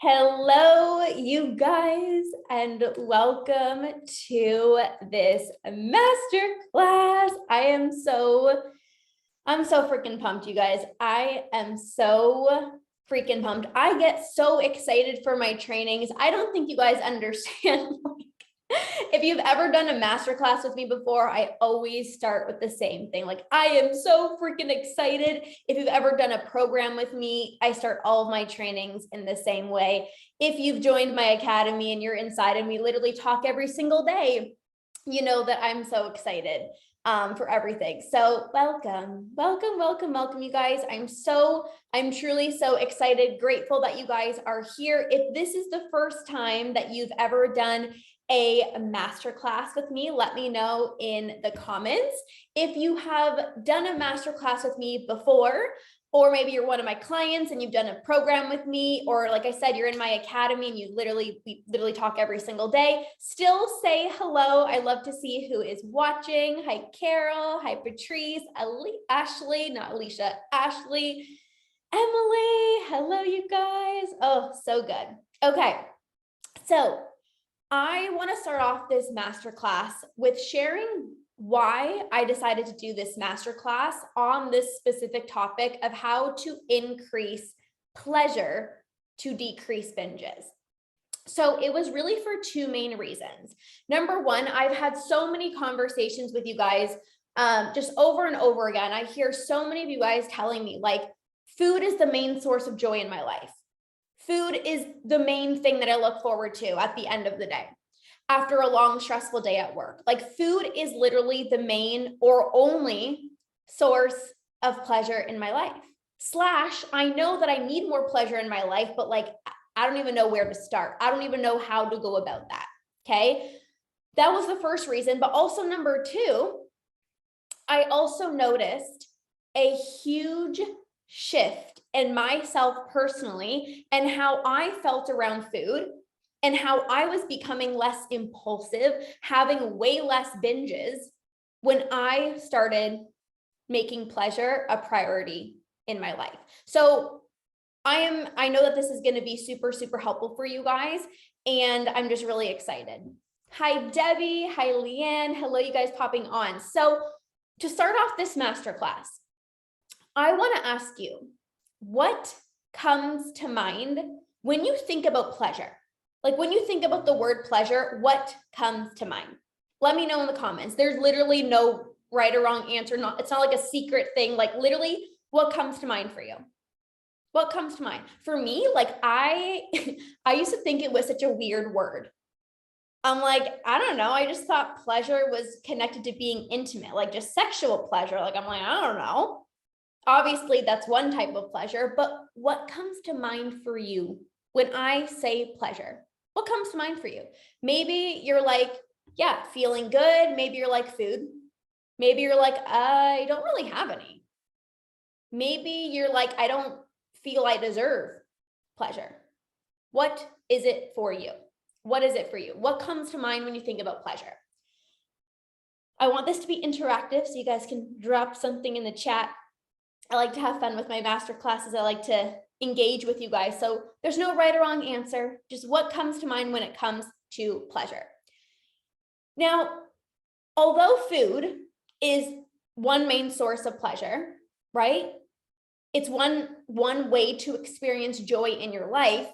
Hello, you guys, and welcome to this masterclass. I'm so freaking pumped, you guys. I am so freaking pumped. I get so excited for my trainings. I don't think you guys understand. If you've ever done a masterclass with me before, I always start with the same thing. Like, I am so freaking excited. If you've ever done a program with me, I start all of my trainings in the same way. If you've joined my academy and you're inside and we literally talk every single day, you know that I'm so excited for everything. So welcome, you guys. I'm truly so excited, grateful that you guys are here. If this is the first time that you've ever done a masterclass with me, let me know in the comments. If you have done a masterclass with me before, or maybe you're one of my clients and you've done a program with me, or like I said, you're in my academy and we literally talk every single day, still say hello. I love to see who is watching. Hi, Carol. Hi, Patrice. Ashley, not Alicia, Ashley, Emily. Hello, you guys. Oh, so good. Okay, so I want to start off this masterclass with sharing why I decided to do this masterclass on this specific topic of how to increase pleasure to decrease binges. So it was really for two main reasons. Number one, I've had so many conversations with you guys just over and over again. I hear so many of you guys telling me, like, food is the main source of joy in my life. Food is the main thing that I look forward to at the end of the day after a long, stressful day at work. Like, food is literally the main or only source of pleasure in my life. I know that I need more pleasure in my life, but like, I don't even know where to start. I don't even know how to go about that. Okay. That was the first reason. But also, number two, I also noticed a huge shift in myself personally and how I felt around food and how I was becoming less impulsive, having way less binges when I started making pleasure a priority in my life. So I know that this is going to be super, super helpful for you guys, and I'm just really excited. Hi, Debbie. Hi, Leanne. Hello, you guys popping on. So to start off this masterclass, I want to ask you, what comes to mind when you think about pleasure? Like, when you think about the word pleasure, what comes to mind? Let me know in the comments. There's literally no right or wrong answer. It's not like a secret thing. Like, literally, what comes to mind for you? What comes to mind? For me, like, I used to think it was such a weird word. I'm like, I don't know. I just thought pleasure was connected to being intimate, like just sexual pleasure. Like, I'm like, I don't know. Obviously, that's one type of pleasure, but what comes to mind for you when I say pleasure? What comes to mind for you? Maybe you're like, yeah, feeling good. Maybe you're like food. Maybe you're like, I don't really have any. Maybe you're like, I don't feel I deserve pleasure. What is it for you? What is it for you? What comes to mind when you think about pleasure? I want this to be interactive, so you guys can drop something in the chat. I like to have fun with my master classes. I like to engage with you guys. So there's no right or wrong answer, just what comes to mind when it comes to pleasure. Now, although food is one main source of pleasure, right? It's one way to experience joy in your life,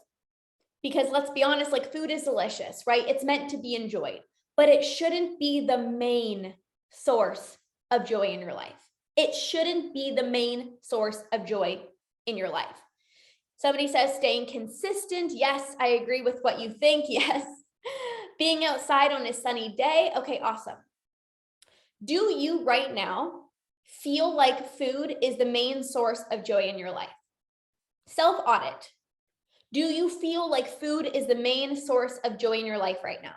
because let's be honest, like, food is delicious, right? It's meant to be enjoyed, but it shouldn't be the main source of joy in your life. It shouldn't be the main source of joy in your life. Somebody says staying consistent. Yes, I agree with what you think. Yes. Being outside on a sunny day. Okay, awesome. Do you right now feel like food is the main source of joy in your life? Self-audit. Do you feel like food is the main source of joy in your life right now?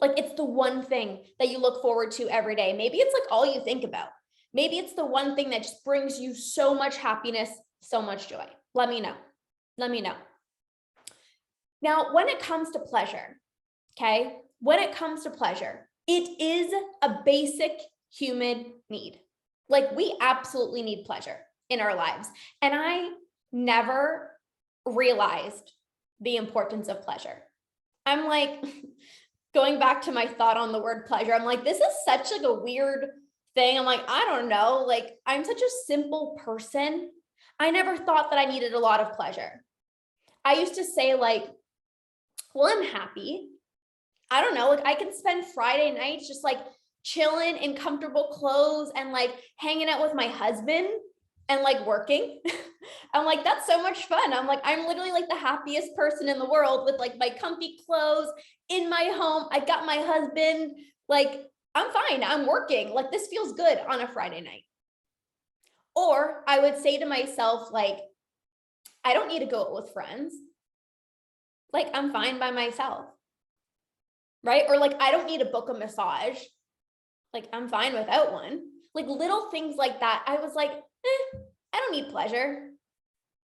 Like, it's the one thing that you look forward to every day. Maybe it's like all you think about. Maybe it's the one thing that just brings you so much happiness, so much joy. Let me know. Let me know. Now, when it comes to pleasure, okay, when it comes to pleasure, it is a basic human need. Like, we absolutely need pleasure in our lives. And I never realized the importance of pleasure. I'm like, going back to my thought on the word pleasure, I'm like, this is such like a weird thing. I'm like, I don't know, like I'm such a simple person. I never thought that I needed a lot of pleasure. I used to say like, well, I'm happy. I don't know, like I can spend Friday nights just like chilling in comfortable clothes and like hanging out with my husband and like working. I'm like, that's so much fun. I'm like, I'm literally like the happiest person in the world with like my comfy clothes in my home. I got my husband, like, I'm fine. I'm working. Like, this feels good on a Friday night. Or I would say to myself, like, I don't need to go out with friends. Like, I'm fine by myself. Right? Or like, I don't need to book a massage. Like, I'm fine without one. Like little things like that. I was like, I don't need pleasure.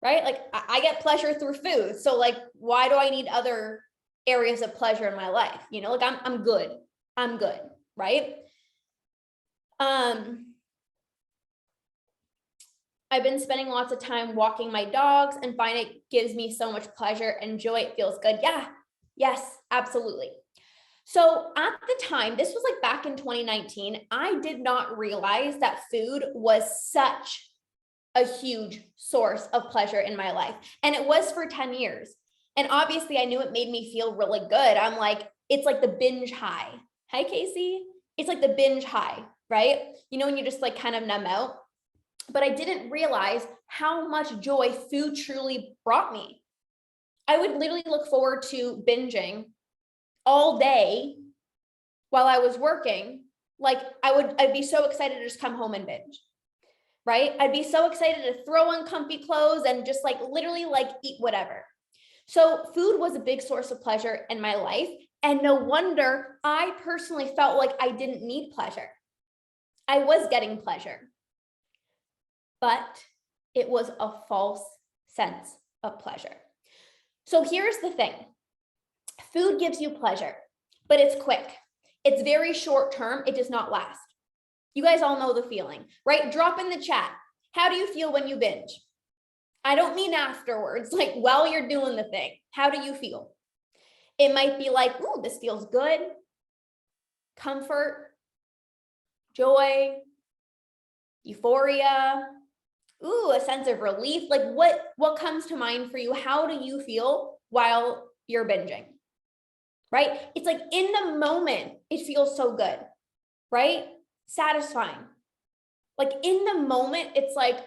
Right? Like I get pleasure through food. So like, why do I need other areas of pleasure in my life? You know, like I'm good. I'm good. Right? I've been spending lots of time walking my dogs and find it gives me so much pleasure and joy. It feels good. Yeah. Yes, absolutely. So at the time, this was like back in 2019, I did not realize that food was such a huge source of pleasure in my life. And it was for 10 years. And obviously I knew it made me feel really good. I'm like, it's like the binge high. Hi, Casey. It's like the binge high, right? You know, when you just like kind of numb out. But I didn't realize how much joy food truly brought me. I would literally look forward to binging all day while I was working. Like I'd be so excited to just come home and binge, right? I'd be so excited to throw on comfy clothes and just like literally like eat whatever. So food was a big source of pleasure in my life. And no wonder I personally felt like I didn't need pleasure. I was getting pleasure, but it was a false sense of pleasure. So here's the thing. Food gives you pleasure, but it's quick. It's very short term. It does not last. You guys all know the feeling, right? Drop in the chat. How do you feel when you binge? I don't mean afterwards, like while you're doing the thing. How do you feel? It might be like, ooh, this feels good. Comfort, joy, euphoria, ooh, a sense of relief. Like what comes to mind for you? How do you feel while you're binging? Right? It's like in the moment, it feels so good, right? Satisfying. Like in the moment, it's like,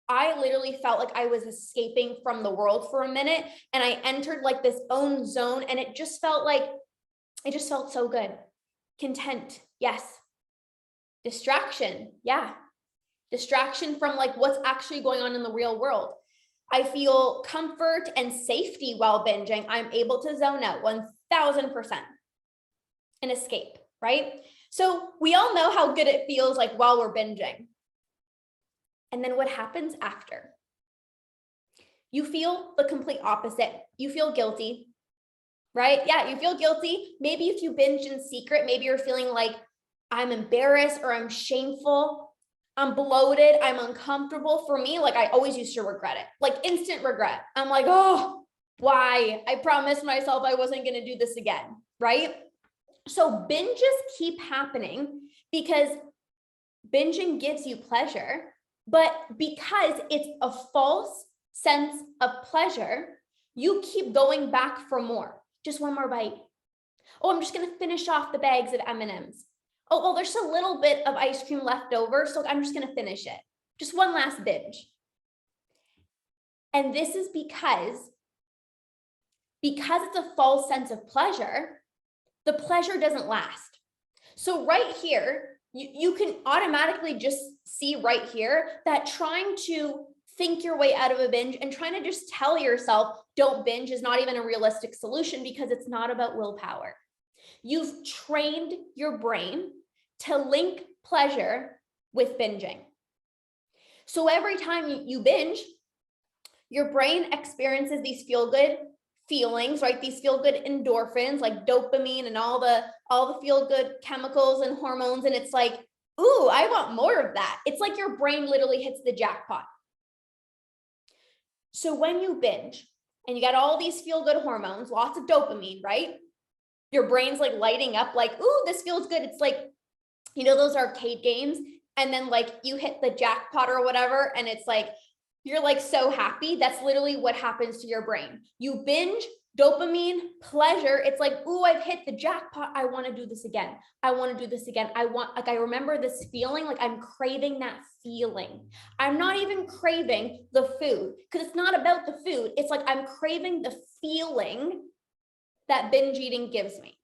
I literally felt like I was escaping from the world for a minute and I entered like this own zone and it just felt so good. Content. Yes. Distraction. Yeah. Distraction from like what's actually going on in the real world. I feel comfort and safety while binging. I'm able to zone out 1000% and escape, right? So we all know how good it feels like while we're binging. And then what happens after? You feel the complete opposite. You feel guilty, right? Yeah, you feel guilty. Maybe if you binge in secret, maybe you're feeling like I'm embarrassed or I'm shameful. I'm bloated. I'm uncomfortable. For me, like I always used to regret it, like instant regret. I'm like, oh, why? I promised myself I wasn't going to do this again, right? So binges keep happening because binging gives you pleasure. But because it's a false sense of pleasure, you keep going back for more. Just one more bite. Oh, I'm just going to finish off the bags of M&Ms. Oh, well, there's a little bit of ice cream left over, so I'm just going to finish it. Just one last binge. And this is because it's a false sense of pleasure, the pleasure doesn't last. So right here, you can automatically just see right here that trying to think your way out of a binge and trying to just tell yourself don't binge is not even a realistic solution because it's not about willpower. You've trained your brain to link pleasure with binging. So every time you binge, your brain experiences these feel-good feelings, right? These feel-good endorphins like dopamine and all the feel-good chemicals and hormones. And it's like, ooh, I want more of that. It's like your brain literally hits the jackpot. So when you binge, and you got all these feel-good hormones, lots of dopamine, right? Your brain's like lighting up like, ooh, this feels good. It's like, you know, those arcade games, and then like you hit the jackpot or whatever, and it's like, you're like so happy. That's literally what happens to your brain. You binge, dopamine, pleasure. It's like, ooh, I've hit the jackpot. I want to do this again. I want to do this again. I remember this feeling, like I'm craving that feeling. I'm not even craving the food, because it's not about the food. It's like I'm craving the feeling that binge eating gives me.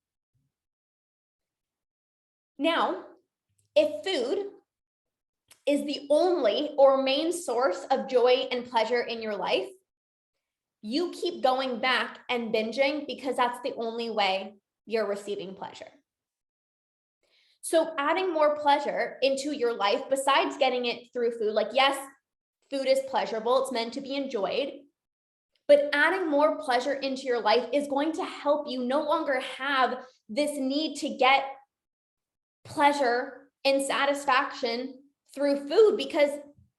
Now, if food is the only or main source of joy and pleasure in your life, you keep going back and binging because that's the only way you're receiving pleasure. So adding more pleasure into your life, besides getting it through food, like yes, food is pleasurable, it's meant to be enjoyed, but adding more pleasure into your life is going to help you no longer have this need to get pleasure and satisfaction through food, because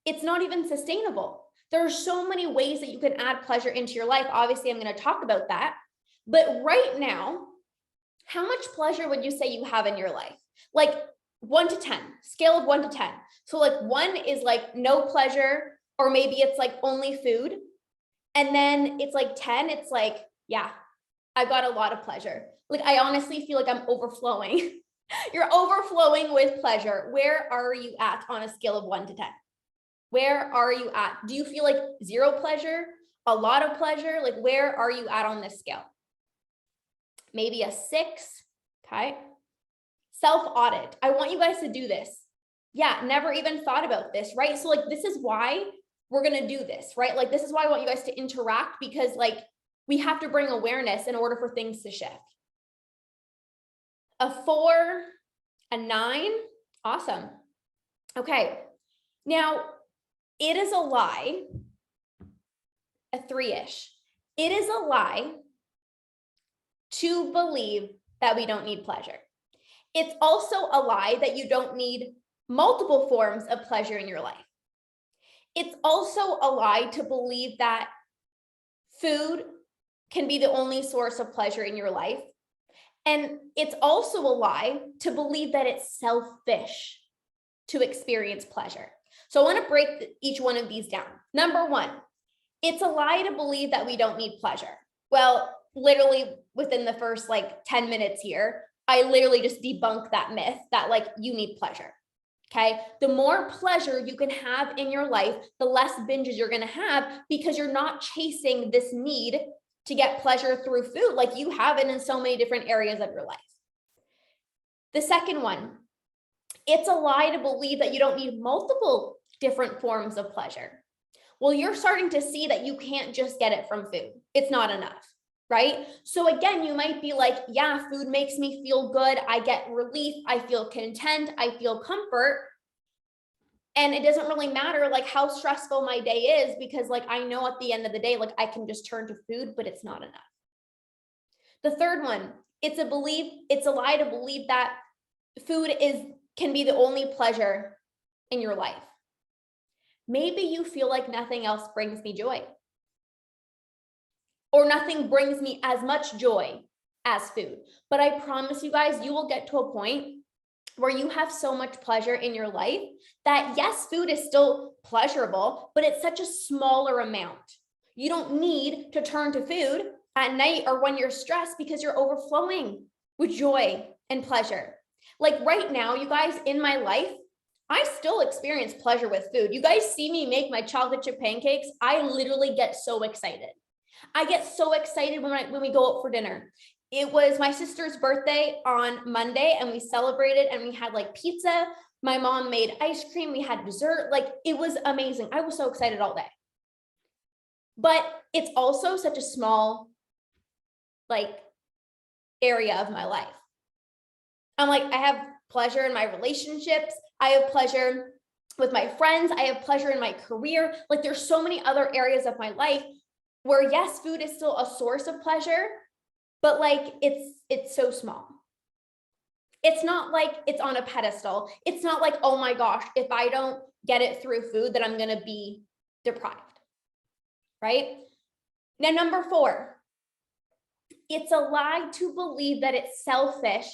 it's not even sustainable. There are so many ways that you can add pleasure into your life. Obviously, I'm going to talk about that. But right now, how much pleasure would you say you have in your life? Like 1 to 10, scale of 1 to 10. So like 1 is like no pleasure, or maybe it's like only food. And then it's like 10, it's like, yeah, I got a lot of pleasure. Like I honestly feel like I'm overflowing. You're overflowing with pleasure. Where are you at on a scale of 1 to 10? Where are you at? Do you feel like 0 pleasure, a lot of pleasure? Like where are you at on this scale? Maybe a 6, okay? Self-audit. I want you guys to do this. Yeah, never even thought about this, right? So like, this is why we're gonna do this, right? Like, this is why I want you guys to interact, because like, we have to bring awareness in order for things to shift. A 4, a 9, awesome. Okay, now it is a lie, a 3-ish. It is a lie to believe that we don't need pleasure. It's also a lie that you don't need multiple forms of pleasure in your life. It's also a lie to believe that food can be the only source of pleasure in your life. And it's also a lie to believe that it's selfish to experience pleasure. So I want to break each one of these down. Number 1, it's a lie to believe that we don't need pleasure. Well, literally within the first like 10 minutes here, I literally just debunked that myth that like you need pleasure. Okay. The more pleasure you can have in your life, the less binges you're going to have, because you're not chasing this need to get pleasure through food like you have it in so many different areas of your life. The second one, it's a lie to believe that you don't need multiple different forms of pleasure. Well, you're starting to see that you can't just get it from food. It's not enough, right? So again, you might be like, yeah, food makes me feel good. I get relief. I feel content. I feel comfort. And it doesn't really matter like how stressful my day is, because like I know at the end of the day, like I can just turn to food, but it's not enough. The third one, it's a lie to believe that food can be the only pleasure in your life. Maybe you feel like nothing else brings me joy, or nothing brings me as much joy as food. But I promise you guys, you will get to a point where you have so much pleasure in your life that yes, food is still pleasurable, but it's such a smaller amount. You don't need to turn to food at night or when you're stressed, because you're overflowing with joy and pleasure. Like right now, you guys, in my life, I still experience pleasure with food. You guys see me make my chocolate chip pancakes. I literally get so excited. I get so excited when we go out for dinner. It was my sister's birthday on Monday, and we celebrated, and we had like pizza. My mom made ice cream. We had dessert. Like it was amazing. I was so excited all day. But it's also such a small like area of my life. I'm like, I have pleasure in my relationships. I have pleasure with my friends. I have pleasure in my career. Like there's so many other areas of my life where yes, food is still a source of pleasure, but like it's so small. It's not like it's on a pedestal. It's not like, oh my gosh, if I don't get it through food, then I'm going to be deprived, right? Now, number 4, it's a lie to believe that it's selfish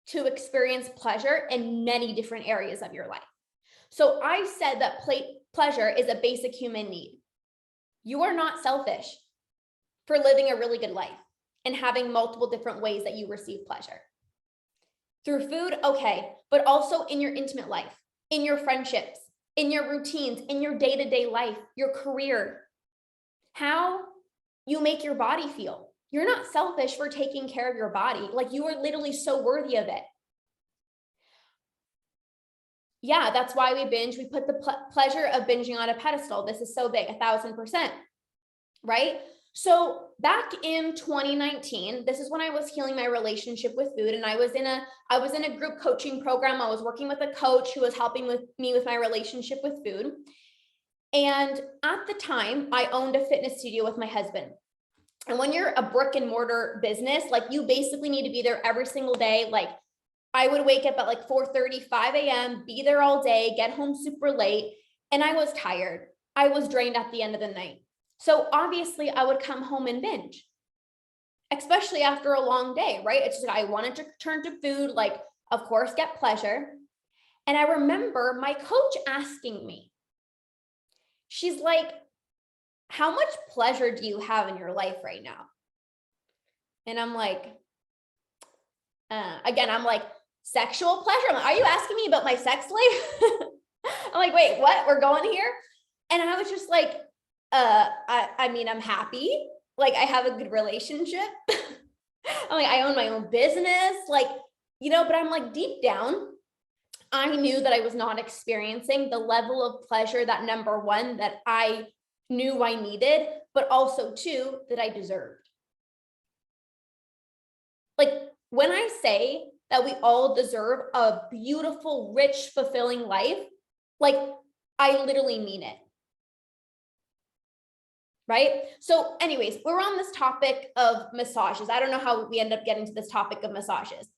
to experience pleasure in many different areas of your life. So I said that pleasure is a basic human need. You are not selfish for living a really good life and having multiple different ways that you receive pleasure. Through food, okay, but also in your intimate life, in your friendships, in your routines, in your day-to-day life, your career, how you make your body feel. You're not selfish for taking care of your body. Like, you are literally so worthy of it. Yeah, that's why we binge. We put the pleasure of binging on a pedestal. This is so big, 1,000%, right? So back in 2019, this is when I was healing my relationship with food, and I was in a group coaching program. I was working with a coach who was helping me with my relationship with food. And at the time, I owned a fitness studio with my husband. And when you're a brick and mortar business, like, you basically need to be there every single day. Like, I would wake up at like 4:30, 5 a.m., be there all day, get home super late. And I was tired. I was drained at the end of the night. So obviously I would come home and binge, especially after a long day, right? It's just like, I wanted to turn to food, like, of course, get pleasure. And I remember my coach asking me, she's like, how much pleasure do you have in your life right now? And I'm like, again, I'm like, sexual pleasure? I'm like, are you asking me about my sex life? I'm like, wait, what? We're going here? And I was just like, I mean, I'm happy. Like, I have a good relationship. I'm like, I own my own business. Like, but I'm like, deep down, I knew that I was not experiencing the level of pleasure that, number 1, that I knew I needed, but also 2, that I deserved. Like, when I say that we all deserve a beautiful, rich, fulfilling life, like, I literally mean it. Right? So anyways, we're on this topic of massages. I don't know how we end up getting to this topic of massages.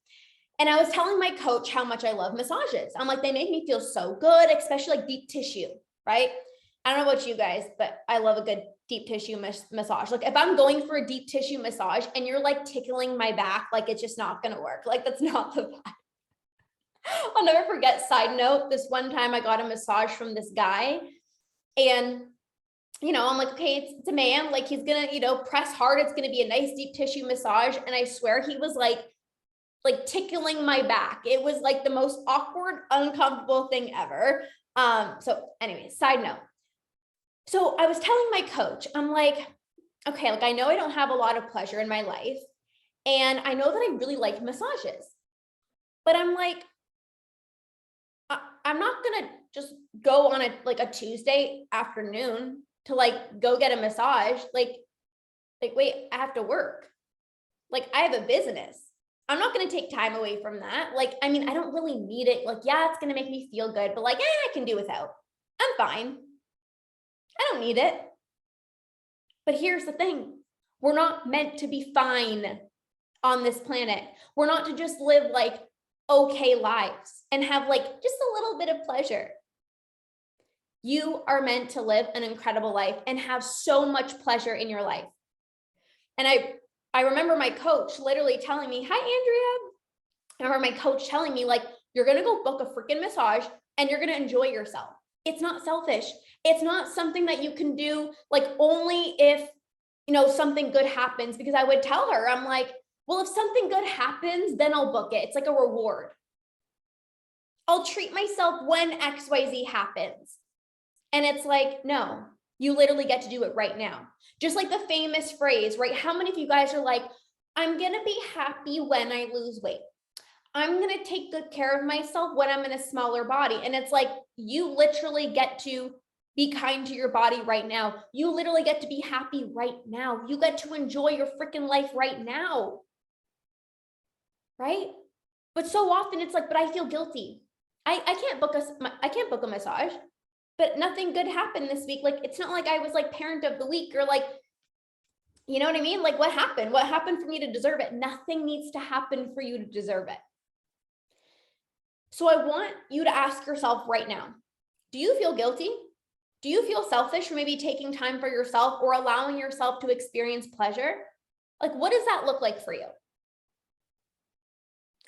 And I was telling my coach how much I love massages. I'm like, they make me feel so good, especially like deep tissue, right? I don't know about you guys, but I love a good deep tissue massage. Like, if I'm going for a deep tissue massage and you're like tickling my back, like, it's just not going to work. Like, that's not the vibe. I'll never forget, side note, this one time I got a massage from this guy, and I'm like, okay, it's a man, like, he's gonna, press hard. It's gonna be a nice deep tissue massage. And I swear he was like tickling my back. It was like the most awkward, uncomfortable thing ever. So anyway, side note. So I was telling my coach, I'm like, okay, like, I know I don't have a lot of pleasure in my life, and I know that I really like massages, but I'm like, I'm not gonna just go on a Tuesday afternoon to like go get a massage. Like, wait, I have to work. Like, I have a business. I'm not going to take time away from that. Like, I mean, I don't really need it. Like, yeah, it's going to make me feel good, but like, I can do without. I'm fine. I don't need it. But here's the thing. We're not meant to be fine on this planet. We're not to just live like okay lives and have like just a little bit of pleasure. You are meant to live an incredible life and have so much pleasure in your life. And I remember my coach literally telling me, hi, Andrea. I remember my coach telling me, like, you're going to go book a freaking massage and you're going to enjoy yourself. It's not selfish. It's not something that you can do like only if, something good happens. Because I would tell her, I'm like, well, if something good happens, then I'll book it. It's like a reward. I'll treat myself when XYZ happens. And it's like, no, you literally get to do it right now. Just like the famous phrase, right? How many of you guys are like, I'm going to be happy when I lose weight. I'm going to take good care of myself when I'm in a smaller body. And it's like, you literally get to be kind to your body right now. You literally get to be happy right now. You get to enjoy your freaking life right now. Right? But so often it's like, but I feel guilty. I can't book a massage. But nothing good happened this week. Like, it's not like I was like parent of the week or like, you know what I mean? Like, what happened? What happened for me to deserve it? Nothing needs to happen for you to deserve it. So I want you to ask yourself right now, do you feel guilty? Do you feel selfish for maybe taking time for yourself or allowing yourself to experience pleasure? Like, what does that look like for you?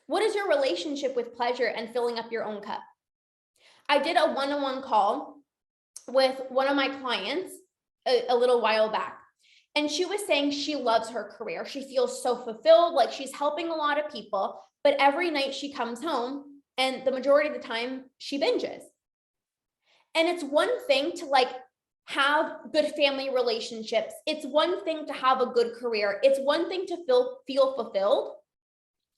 What is your relationship with pleasure and filling up your own cup? I did a one-on-one call with one of my clients a little while back. And she was saying she loves her career. She feels so fulfilled, like she's helping a lot of people. But every night she comes home and the majority of the time she binges. And it's one thing to like have good family relationships. It's one thing to have a good career. It's one thing to feel fulfilled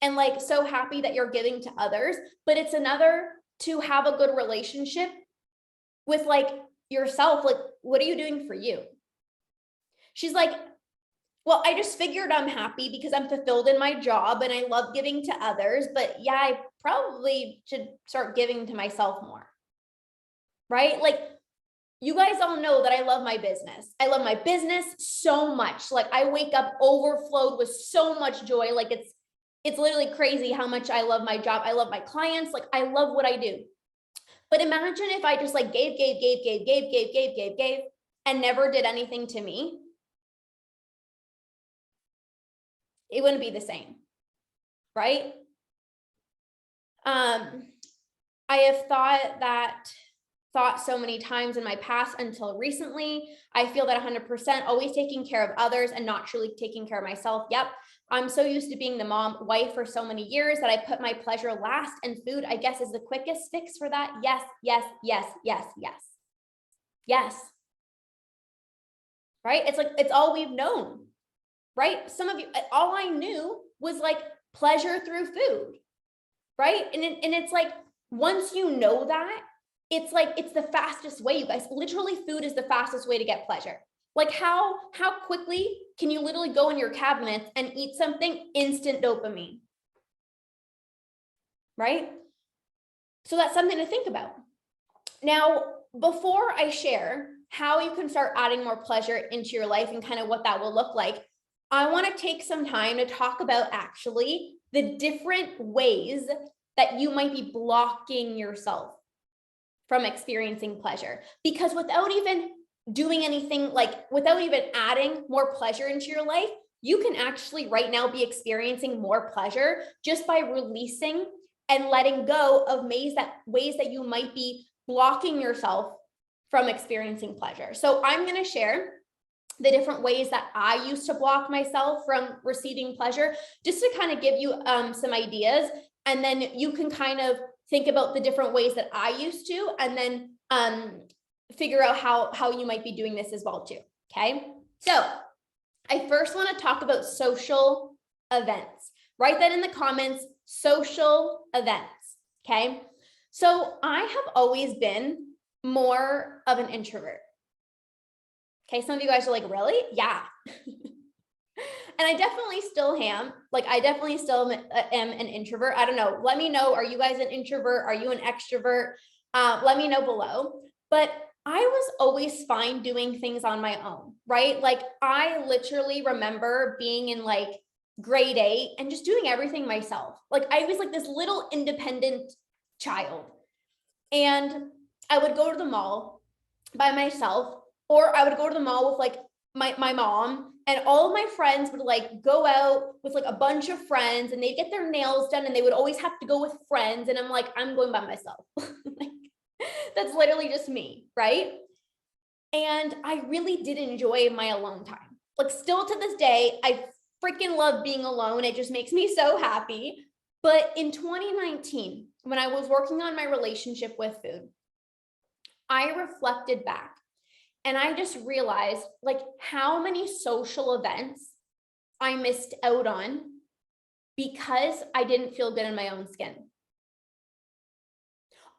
and like so happy that you're giving to others. But it's another to have a good relationship with like yourself. Like, what are you doing for you? She's like, well, I just figured I'm happy because I'm fulfilled in my job and I love giving to others. But yeah, I probably should start giving to myself more. Right? Like, you guys all know that I love my business. I love my business so much. Like, I wake up overflowed with so much joy. Like, it's literally crazy how much I love my job. I love my clients. Like, I love what I do. But imagine if I just like gave, and never did anything to me. It wouldn't be the same, right? I have thought so many times in my past until recently. I feel that 100% always taking care of others and not truly taking care of myself. Yep. I'm so used to being the mom, wife for so many years that I put my pleasure last, and food, I guess, is the quickest fix for that. Yes, yes, yes, yes, yes. Yes. Right? It's like, it's all we've known, right? Some of you, all I knew was like pleasure through food, right? And it's like, once you know that, it's like, it's the fastest way, you guys. Literally, food is the fastest way to get pleasure. Like, how quickly can you literally go in your cabinets and eat something? Instant dopamine, right? So that's something to think about. Now, before I share how you can start adding more pleasure into your life and kind of what that will look like, I want to take some time to talk about actually the different ways that you might be blocking yourself from experiencing pleasure. Because without even doing anything, like without even adding more pleasure into your life, you can actually right now be experiencing more pleasure just by releasing and letting go of ways that you might be blocking yourself from experiencing pleasure. So I'm going to share the different ways that I used to block myself from receiving pleasure, just to kind of give you some ideas. And then you can kind of think about the different ways that I used to, and then figure out how you might be doing this as well too. Okay. So I first want to talk about social events. Write that in the comments, social events. Okay. So I have always been more of an introvert. Okay, some of you guys are like, really? Yeah. And I definitely still am. Like, I definitely still am an introvert. I don't know. Let me know. Are you guys an introvert? Are you an extrovert? Let me know below. But I was always fine doing things on my own, right? Like, I literally remember being in like grade 8 and just doing everything myself. Like, I was like this little independent child. And I would go to the mall by myself, or I would go to the mall with like my mom, and all of my friends would like go out with like a bunch of friends and they'd get their nails done and they would always have to go with friends. And I'm like, I'm going by myself. Like, that's literally just me, right? And I really did enjoy my alone time. Like, still to this day, I freaking love being alone. It just makes me so happy. But in 2019, when I was working on my relationship with food, I reflected back and I just realized like how many social events I missed out on because I didn't feel good in my own skin.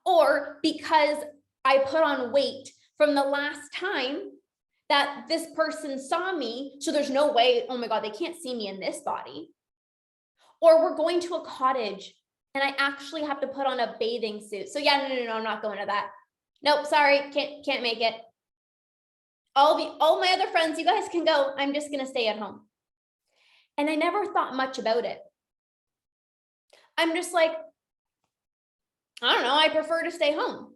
Or because I put on weight from the last time that this person saw me. So there's no way, oh my God, they can't see me in this body. Or we're going to a cottage and I actually have to put on a bathing suit. So yeah, no, I'm not going to that. Nope, sorry, can't make it. All my other friends, you guys can go. I'm just gonna stay at home. And I never thought much about it. I'm just like, I don't know, I prefer to stay home.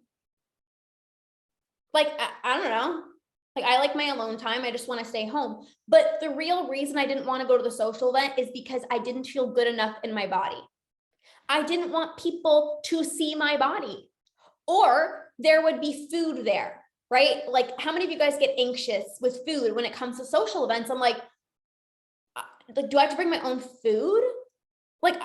Like, I don't know. Like, I like my alone time. I just want to stay home. But the real reason I didn't want to go to the social event is because I didn't feel good enough in my body. I didn't want people to see my body, or there would be food there, right? Like, how many of you guys get anxious with food when it comes to social events? I'm like, do I have to bring my own food? Like,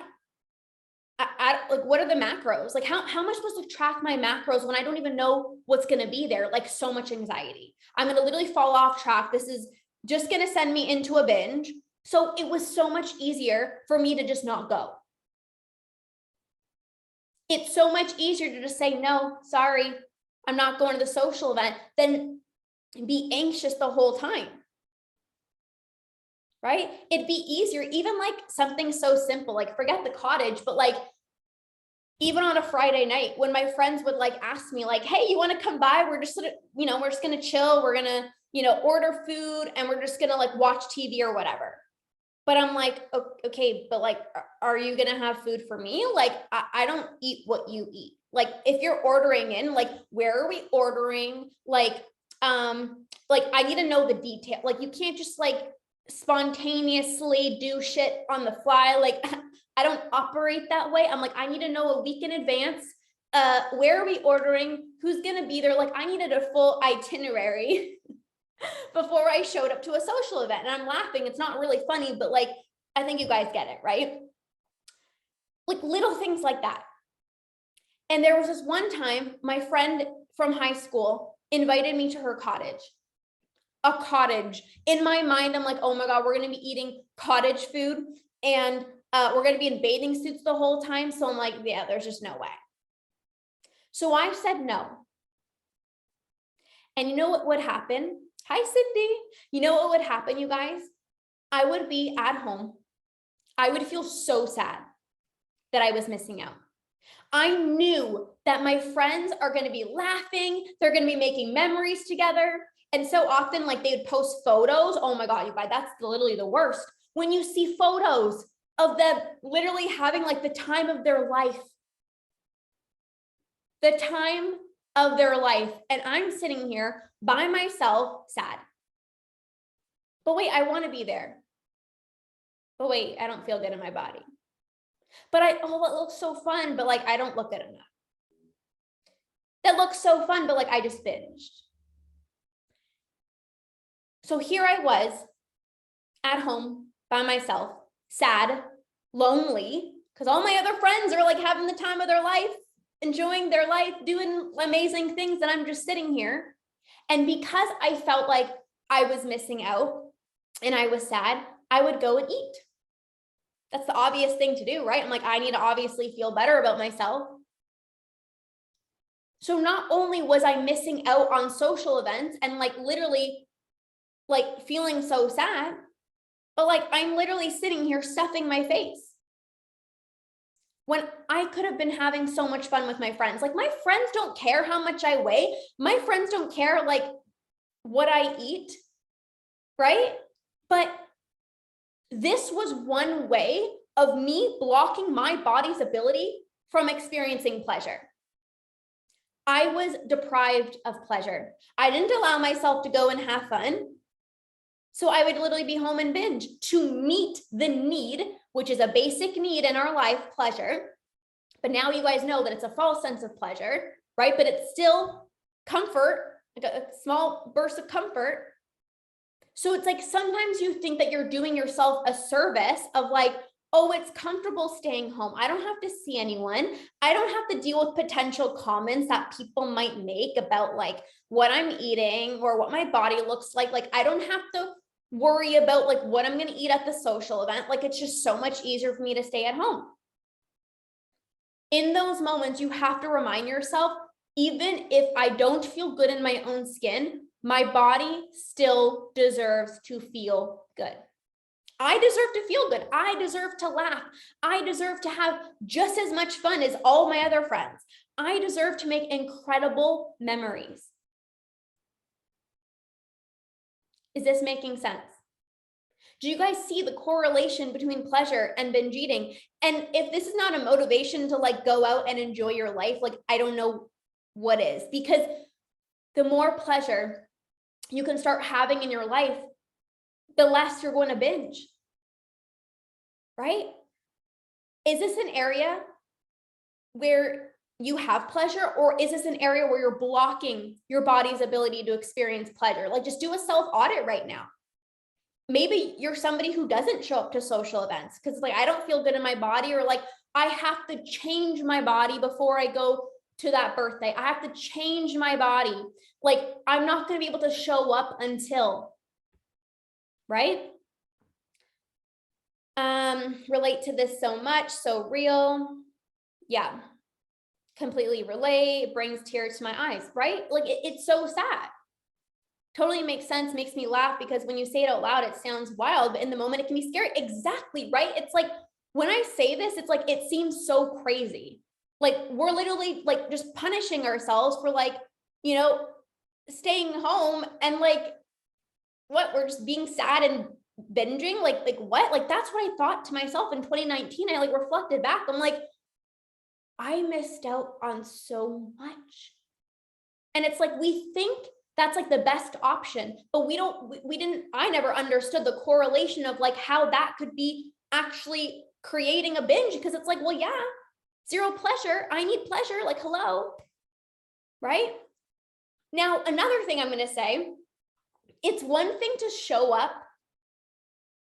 like, what are the macros? Like, how am I supposed to track my macros when I don't even know what's going to be there? Like, so much anxiety. I'm going to literally fall off track. This is just going to send me into a binge. So it was so much easier for me to just not go. It's so much easier to just say, no, sorry, I'm not going to the social event, than be anxious the whole time. Right? It'd be easier, even like something so simple, like forget the cottage, but like even on a Friday night when my friends would like ask me like, hey, you want to come by? We're just, we're just going to chill. We're going to, order food and we're just going to like watch TV or whatever. But I'm like, okay, but like, are you going to have food for me? Like, I don't eat what you eat. Like, if you're ordering in, like, where are we ordering? Like, I need to know the detail. Like, you can't just like spontaneously do shit on the fly. Like, I don't operate that way. I'm like, I need to know a week in advance. Where are we ordering? Who's going to be there? Like, I needed a full itinerary before I showed up to a social event. And I'm laughing. It's not really funny, but like, I think you guys get it, right? Like little things like that. And there was this one time my friend from high school invited me to her cottage. A cottage. In my mind, I'm like, oh my God, we're going to be eating cottage food and we're going to be in bathing suits the whole time. So I'm like, yeah, there's just no way. So I said no. And you know what would happen? Hi, Cindy. You know what would happen, you guys? I would be at home. I would feel so sad that I was missing out. I knew that my friends are going to be laughing. They're going to be making memories together. And so often, like, they would post photos. Oh my God, you guys, that's literally the worst. When you see photos of them literally having like the time of their life, the time of their life. And I'm sitting here by myself, sad. But wait, I want to be there. But wait, I don't feel good in my body. But it looks so fun, but like, I don't look good enough. That looks so fun, but like, I just binged. So here I was at home by myself, sad, lonely, because all my other friends are like having the time of their life, enjoying their life, doing amazing things, and I'm just sitting here. And because I felt like I was missing out and I was sad, I would go and eat. That's the obvious thing to do, right? I'm like, I need to obviously feel better about myself. So not only was I missing out on social events and like literally like feeling so sad, but like I'm literally sitting here stuffing my face when I could have been having so much fun with my friends. Like, my friends don't care how much I weigh. My friends don't care like what I eat, right? But this was one way of me blocking my body's ability from experiencing pleasure. I was deprived of pleasure. I didn't allow myself to go and have fun. So I would literally be home and binge to meet the need, which is a basic need in our life, pleasure. But now you guys know that it's a false sense of pleasure, right? But it's still comfort, like a small burst of comfort. So it's like sometimes you think that you're doing yourself a service of like, oh, it's comfortable staying home. I don't have to see anyone. I don't have to deal with potential comments that people might make about like what I'm eating or what my body looks like. Like, I don't have to worry about like what I'm going to eat at the social event. Like, it's just so much easier for me to stay at home. In those moments, you have to remind yourself, even if I don't feel good in my own skin, my body still deserves to feel good. I deserve to feel good. I deserve to laugh. I deserve to have just as much fun as all my other friends. I deserve to make incredible memories. Is this making sense? Do you guys see the correlation between pleasure and binge eating? And if this is not a motivation to like go out and enjoy your life, like, I don't know what is, because the more pleasure you can start having in your life, the less you're going to binge, right? Is this an area where you have pleasure, or is this an area where you're blocking your body's ability to experience pleasure? Like, just do a self audit right now. Maybe you're somebody who doesn't show up to social events because like, I don't feel good in my body, or like, I have to change my body before I go to that birthday. I have to change my body. Like, I'm not going to be able to show up until, right? Relate to this so much, so real. Yeah, completely relate. It brings tears to my eyes, right? Like, it's so sad. Totally makes sense, makes me laugh, because when you say it out loud, it sounds wild, but in the moment it can be scary. Exactly, right? It's like, when I say this, it's like, it seems so crazy. Like, we're literally like just punishing ourselves for like, you know, staying home and like, what, we're just being sad and binging, like what? Like, that's what I thought to myself in 2019. I like reflected back. I'm like, I missed out on so much. And it's like, we think that's like the best option, but I never understood the correlation of like how that could be actually creating a binge, because it's like, well, yeah, zero pleasure. I need pleasure. Like, hello. Right? Now, another thing I'm going to say, it's one thing to show up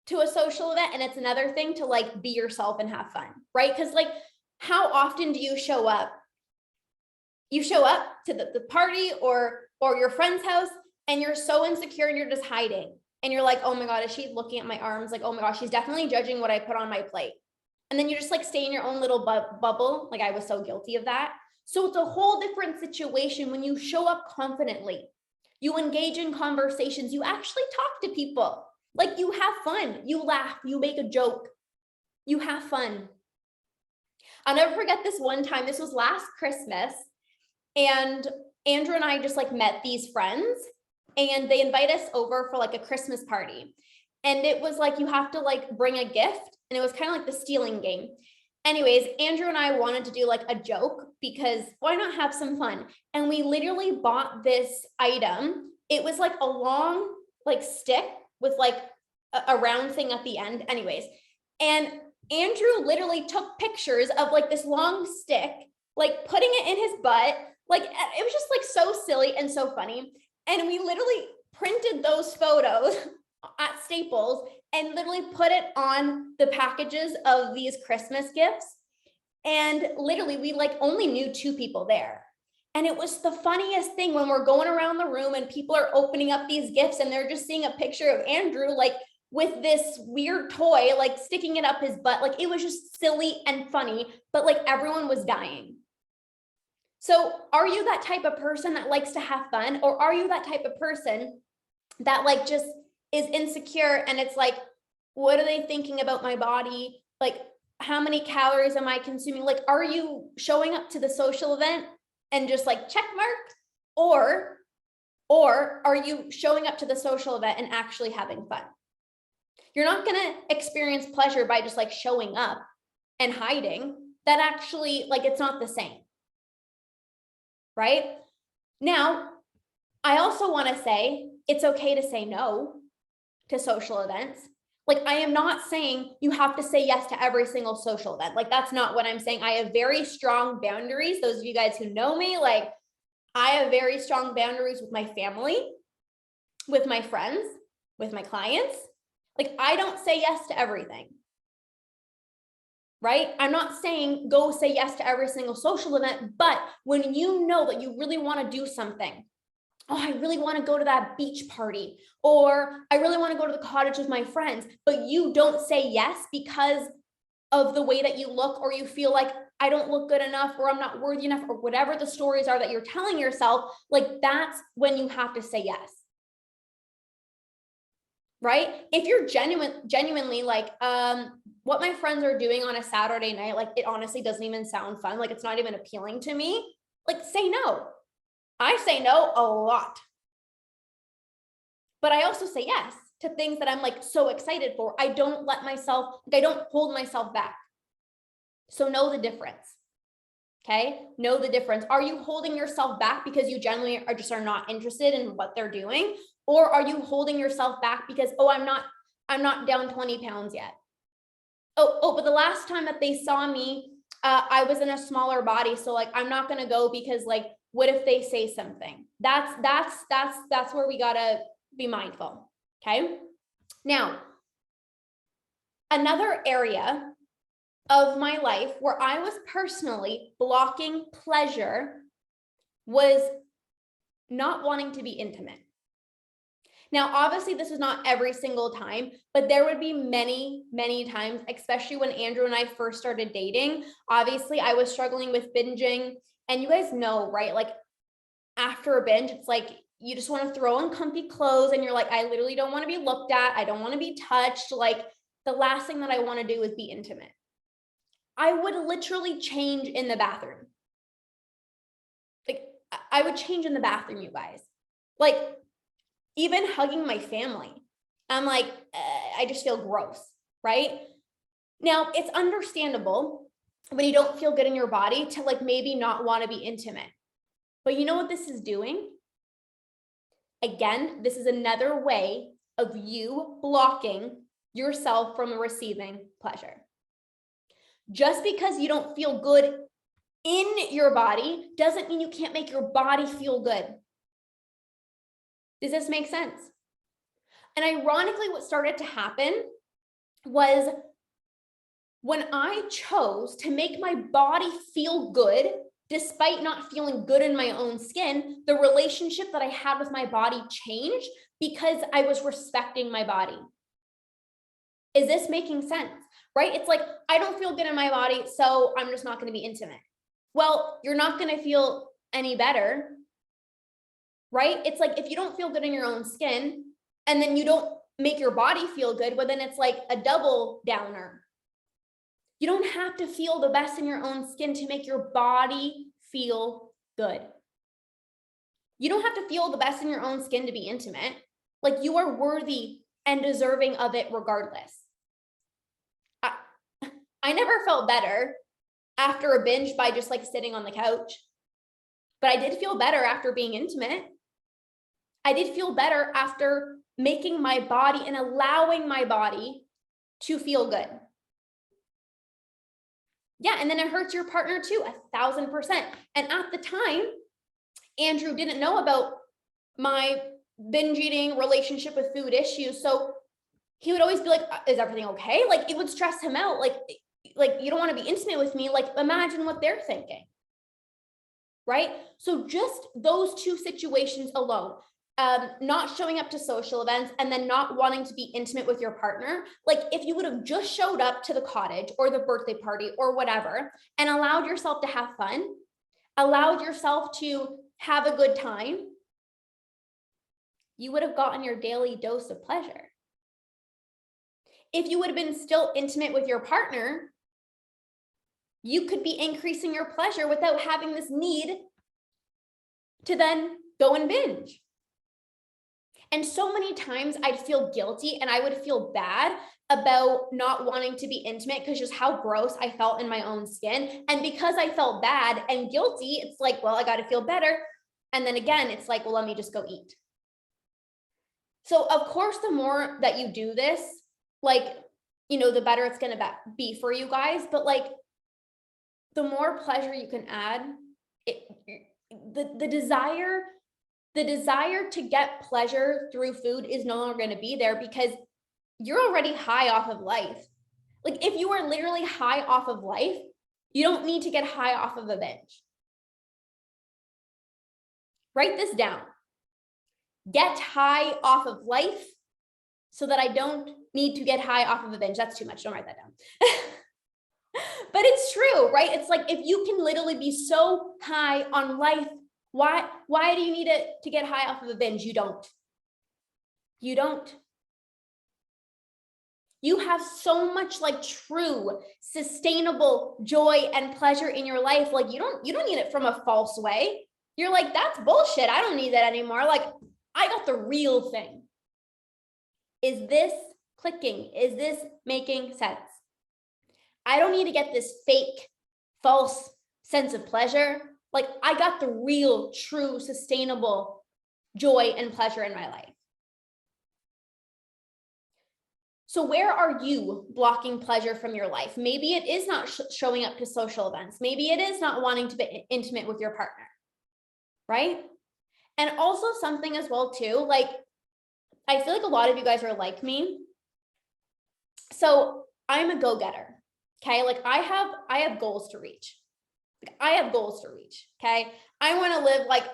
to a social event, and it's another thing to like be yourself and have fun, right? Because like, how often do you show up? You show up to the party or your friend's house, and you're so insecure and you're just hiding. And you're like, oh my God, is she looking at my arms? Like, oh my gosh, she's definitely judging what I put on my plate. And then you just like stay in your own little bubble. Like, I was so guilty of that. So it's a whole different situation when you show up confidently. You engage in conversations. You actually talk to people. Like, you have fun. You laugh. You make a joke. You have fun. I'll never forget this one time. This was last Christmas. And Andrew and I just like met these friends, and they invite us over for like a Christmas party. And it was like, you have to like bring a gift. And it was kind of like the stealing game. Anyways, Andrew and I wanted to do like a joke, because why not have some fun? And we literally bought this item. It was like a long like stick with like a round thing at the end. Anyways, and Andrew literally took pictures of like this long stick, like putting it in his butt. Like, it was just like so silly and so funny. And we literally printed those photos at Staples and literally put it on the packages of these Christmas gifts. And literally, we like only knew 2 people there. And it was the funniest thing when we're going around the room and people are opening up these gifts and they're just seeing a picture of Andrew, like with this weird toy, like sticking it up his butt. Like, it was just silly and funny, but like everyone was dying. So are you that type of person that likes to have fun? Or are you that type of person that like just is insecure, and it's like, what are they thinking about my body? Like, how many calories am I consuming? Like, are you showing up to the social event and just like check mark? Or are you showing up to the social event and actually having fun? You're not going to experience pleasure by just like showing up and hiding. That actually, like, it's not the same. Right? Now, I also want to say it's okay to say no to social events. Like, I am not saying you have to say yes to every single social event. Like, that's not what I'm saying. I have very strong boundaries. Those of you guys who know me, like, I have very strong boundaries with my family, with my friends, with my clients. Like, I don't say yes to everything. Right? I'm not saying go say yes to every single social event, but when you know that you really want to do something, oh, I really want to go to that beach party, or I really want to go to the cottage with my friends, but you don't say yes because of the way that you look, or you feel like I don't look good enough, or I'm not worthy enough, or whatever the stories are that you're telling yourself, like, that's when you have to say yes. Right? If you're genuinely like, what my friends are doing on a Saturday night, like, it honestly doesn't even sound fun. Like, it's not even appealing to me. Like, say no. I say no a lot. But I also say yes to things that I'm like so excited for. I don't let myself, like, I don't hold myself back. So know the difference. Okay. Know the difference. Are you holding yourself back because you generally are not interested in what they're doing? Or are you holding yourself back because, oh, I'm not down 20 pounds yet. But the last time that they saw me, I was in a smaller body. So like, I'm not going to go because like, what if they say something? That's where we got to be mindful. Okay. Now, another area of my life where I was personally blocking pleasure was not wanting to be intimate. Now, obviously, this is not every single time, but there would be many, many times, especially when Andrew and I first started dating. Obviously, I was struggling with binging, and you guys know, right? Like after a binge, it's like you just want to throw on comfy clothes and you're like, I literally don't want to be looked at. I don't want to be touched. Like the last thing that I want to do is be intimate. I would literally change in the bathroom. Like I would change in the bathroom, you guys. Like even hugging my family, I'm like, I just feel gross, right? Now, it's understandable when you don't feel good in your body to like maybe not want to be intimate. But you know what this is doing? Again, this is another way of you blocking yourself from receiving pleasure. Just because you don't feel good in your body doesn't mean you can't make your body feel good. Does this make sense? And ironically, what started to happen was when I chose to make my body feel good, despite not feeling good in my own skin, the relationship that I had with my body changed because I was respecting my body. Is this making sense? Right? It's like, I don't feel good in my body, so I'm just not going to be intimate. Well, you're not going to feel any better, right? It's like, if you don't feel good in your own skin and then you don't make your body feel good, well, then it's like a double downer. You don't have to feel the best in your own skin to make your body feel good. You don't have to feel the best in your own skin to be intimate. Like you are worthy and deserving of it regardless. I never felt better after a binge by just like sitting on the couch, but I did feel better after being intimate. I did feel better after making my body and allowing my body to feel good. Yeah, and then it hurts your partner too, 1,000%. And at the time, Andrew didn't know about my binge eating relationship with food issues. So he would always be like, is everything okay? Like it would stress him out. Like you don't want to be intimate with me. Like imagine what they're thinking. Right? So just those two situations alone, not showing up to social events and then not wanting to be intimate with your partner. Like if you would have just showed up to the cottage or the birthday party or whatever, and allowed yourself to have fun, allowed yourself to have a good time, you would have gotten your daily dose of pleasure. If you would have been still intimate with your partner, you could be increasing your pleasure without having this need to then go and binge. And so many times I'd feel guilty and I would feel bad about not wanting to be intimate because just how gross I felt in my own skin. And because I felt bad and guilty, it's like, well, I got to feel better. And then again, it's like, well, let me just go eat. So of course, the more that you do this, like, you know, the better it's going to be for you guys. But like, the more pleasure you can add, the desire to get pleasure through food is no longer going to be there because you're already high off of life. Like if you are literally high off of life, you don't need to get high off of a binge. Write this down. Get high off of life so that I don't need to get high off of a binge. That's too much. Don't write that down. But it's true, right? It's like if you can literally be so high on life, why do you need it to get high off of a binge? You don't. You don't. You have so much like true, sustainable joy and pleasure in your life. Like you don't need it from a false way. You're like, that's bullshit. I don't need that anymore. Like I got the real thing. Is this clicking? Is this making sense? I don't need to get this fake, false sense of pleasure. Like I got the real, true, sustainable joy and pleasure in my life. So where are you blocking pleasure from your life? Maybe it is not showing up to social events. Maybe it is not wanting to be intimate with your partner, right? And also something as well too, like I feel like a lot of you guys are like me. So I'm a go-getter, okay? Like I have goals to reach. Like I have goals to reach, okay? I want to live like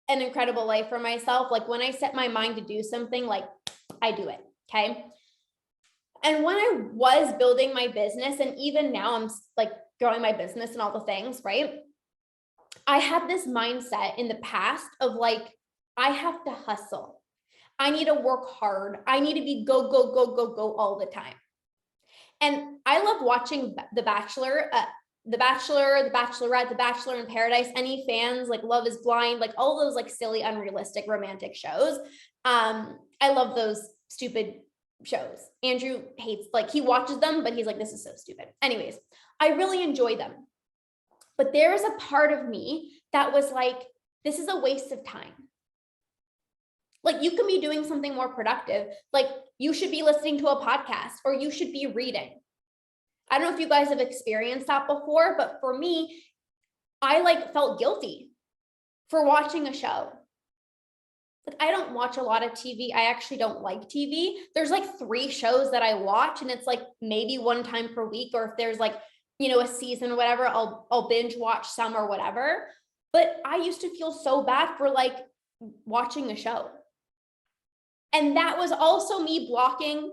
an incredible life for myself. Like when I set my mind to do something, like I do it, okay? And when I was building my business, and even now I'm like growing my business and all the things, right? I had this mindset in the past of like, I have to hustle. I need to work hard. I need to be go, go, go, go, go all the time. And I love watching The Bachelor, The Bachelorette, The Bachelor in Paradise. Any fans like Love is Blind, like all those like silly, unrealistic romantic shows. I love those stupid shows. Andrew hates, like he watches them, but he's like, this is so stupid. Anyways, I really enjoy them. But there is a part of me that was like, this is a waste of time. Like you can be doing something more productive. Like you should be listening to a podcast or you should be reading. I don't know if you guys have experienced that before, but for me, I like felt guilty for watching a show. Like I don't watch a lot of TV. I actually don't like TV. There's like 3 shows that I watch and it's like maybe one time per week, or if there's like, you know, a season or whatever, I'll binge watch some or whatever. But I used to feel so bad for like watching a show. And that was also me blocking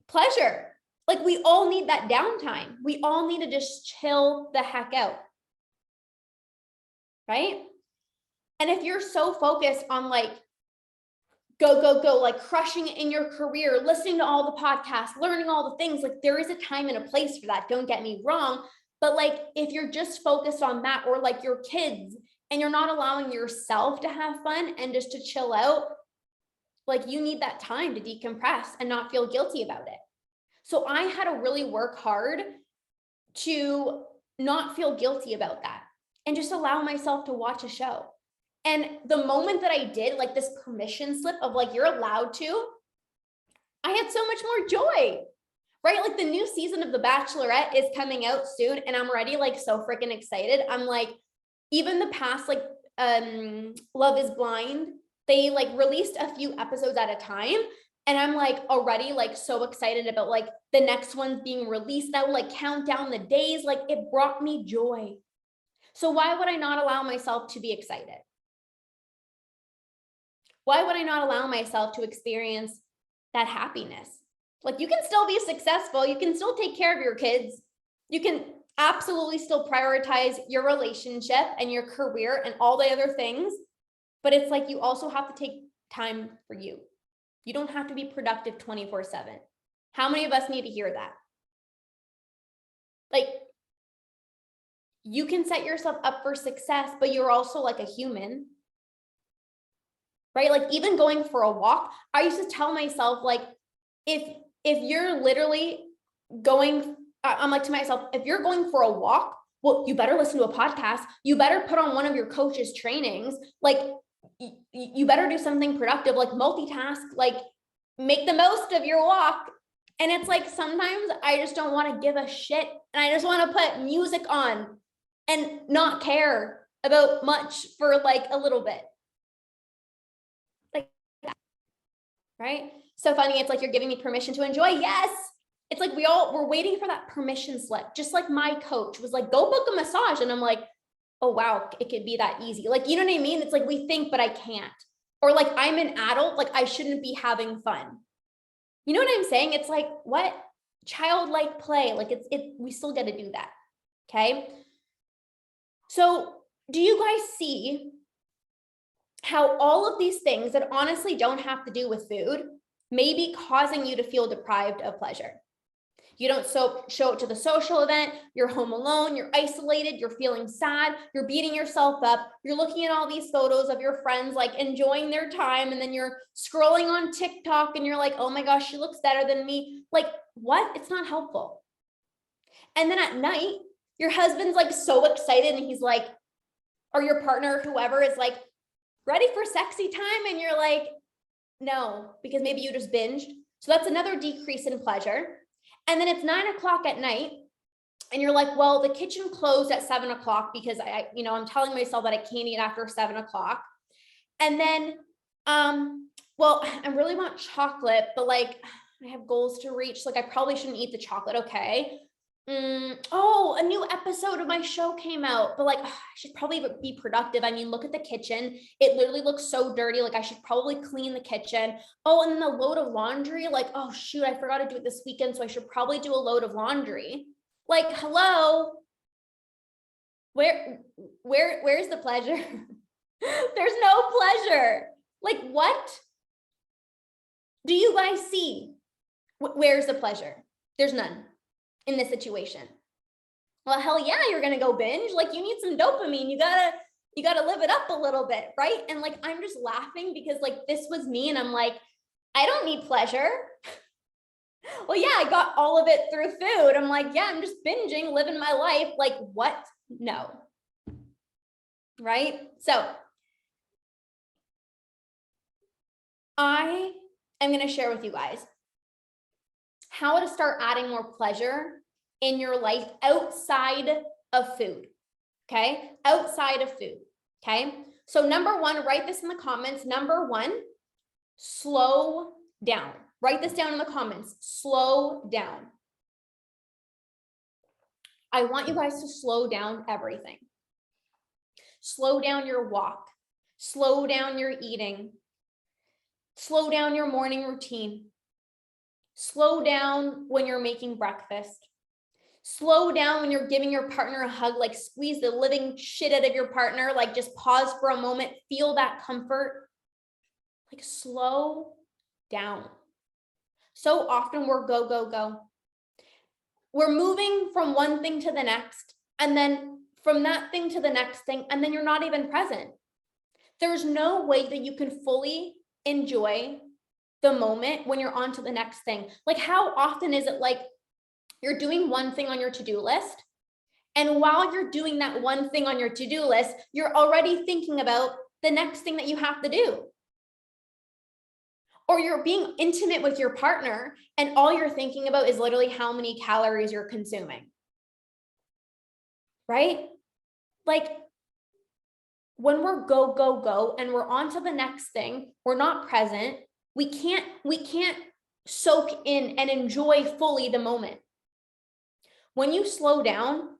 pleasure. Like we all need that downtime. We all need to just chill the heck out. Right? And if you're so focused on like, go, go, go, like crushing it in your career, listening to all the podcasts, learning all the things, like there is a time and a place for that. Don't get me wrong. But like, if you're just focused on that, or like your kids, and you're not allowing yourself to have fun and just to chill out, like you need that time to decompress and not feel guilty about it. So I had to really work hard to not feel guilty about that and just allow myself to watch a show. And the moment that I did, like this permission slip of like, you're allowed to, I had so much more joy, right? Like the new season of The Bachelorette is coming out soon and I'm already like so freaking excited. I'm like, even the past, like Love is Blind, they like released a few episodes at a time. And I'm like already like so excited about like the next one's being released. I will like count down the days. Like it brought me joy. So why would I not allow myself to be excited? Why would I not allow myself to experience that happiness? Like you can still be successful. You can still take care of your kids. You can absolutely still prioritize your relationship and your career and all the other things. But it's like, you also have to take time for you. You don't have to be productive 24/7. How many of us need to hear that? Like, you can set yourself up for success, but you're also like a human, right? Like even going for a walk, I used to tell myself, like, if you're literally going, I'm like to myself, if you're going for a walk, well, you better listen to a podcast. You better put on one of your coach's trainings. Like, you better do something productive, like multitask, like make the most of your walk. And it's like, sometimes I just don't want to give a shit. And I just want to put music on and not care about much for like a little bit. Like, right? So funny. It's like, you're giving me permission to enjoy. Yes. It's like, we're waiting for that permission slip. Just like my coach was like, go book a massage. And I'm like, oh, wow, it could be that easy. Like, you know what I mean? It's like, we think, but I can't. Or like, I'm an adult, like I shouldn't be having fun. You know what I'm saying? It's like, what? Childlike play. Like we still got to do that. Okay. So do you guys see how all of these things that honestly don't have to do with food may be causing you to feel deprived of pleasure? You don't show up to the social event, you're home alone, you're isolated, you're feeling sad, you're beating yourself up, you're looking at all these photos of your friends like enjoying their time, and then you're scrolling on TikTok and you're like, oh my gosh, she looks better than me. Like, what? It's not helpful. And then at night, your husband's like so excited and he's like, or your partner, whoever is like ready for sexy time. And you're like, no, because maybe you just binged. So that's another decrease in pleasure. And then it's 9:00 at night. And you're like, well, the kitchen closed at 7:00 because I'm telling myself that I can't eat after 7:00. And then, well, I really want chocolate, but like I have goals to reach. Like I probably shouldn't eat the chocolate. Okay. Oh, a new episode of my show came out, but like, I should probably be productive. I mean, look at the kitchen. It literally looks so dirty. Like I should probably clean the kitchen. Oh, and then the load of laundry, like, oh shoot, I forgot to do it this weekend. So I should probably do a load of laundry. Like, hello, where's the pleasure? There's no pleasure. Like, what do you guys see? Where's the pleasure? There's none in this situation. Well, hell yeah, you're gonna go binge. Like you need some dopamine. You gotta live it up a little bit, right? And like I'm just laughing because like this was me, and I'm like, I don't need pleasure. Well, yeah, I got all of it through food. I'm like, yeah, I'm just binging, living my life. Like what? No. Right? So I am going to share with you guys how to start adding more pleasure in your life outside of food. Okay. Outside of food. Okay. So number one, write this in the comments. Number one, slow down. Write this down in the comments. Slow down. I want you guys to slow down everything. Slow down your walk. Slow down your eating. Slow down your morning routine. Slow down when you're making breakfast. Slow down when you're giving your partner a hug, like squeeze the living shit out of your partner, like just pause for a moment, feel that comfort. Like slow down. So often we're go, go, go. We're moving from one thing to the next, and then from that thing to the next thing, and then you're not even present. There's no way that you can fully enjoy the moment when you're on to the next thing. Like how often is it like you're doing one thing on your to-do list, and while you're doing that one thing on your to-do list, you're already thinking about the next thing that you have to do. Or you're being intimate with your partner and all you're thinking about is literally how many calories you're consuming. Right? Like when we're go, go, go, and we're on to the next thing, we're not present. We can't soak in and enjoy fully the moment. When you slow down,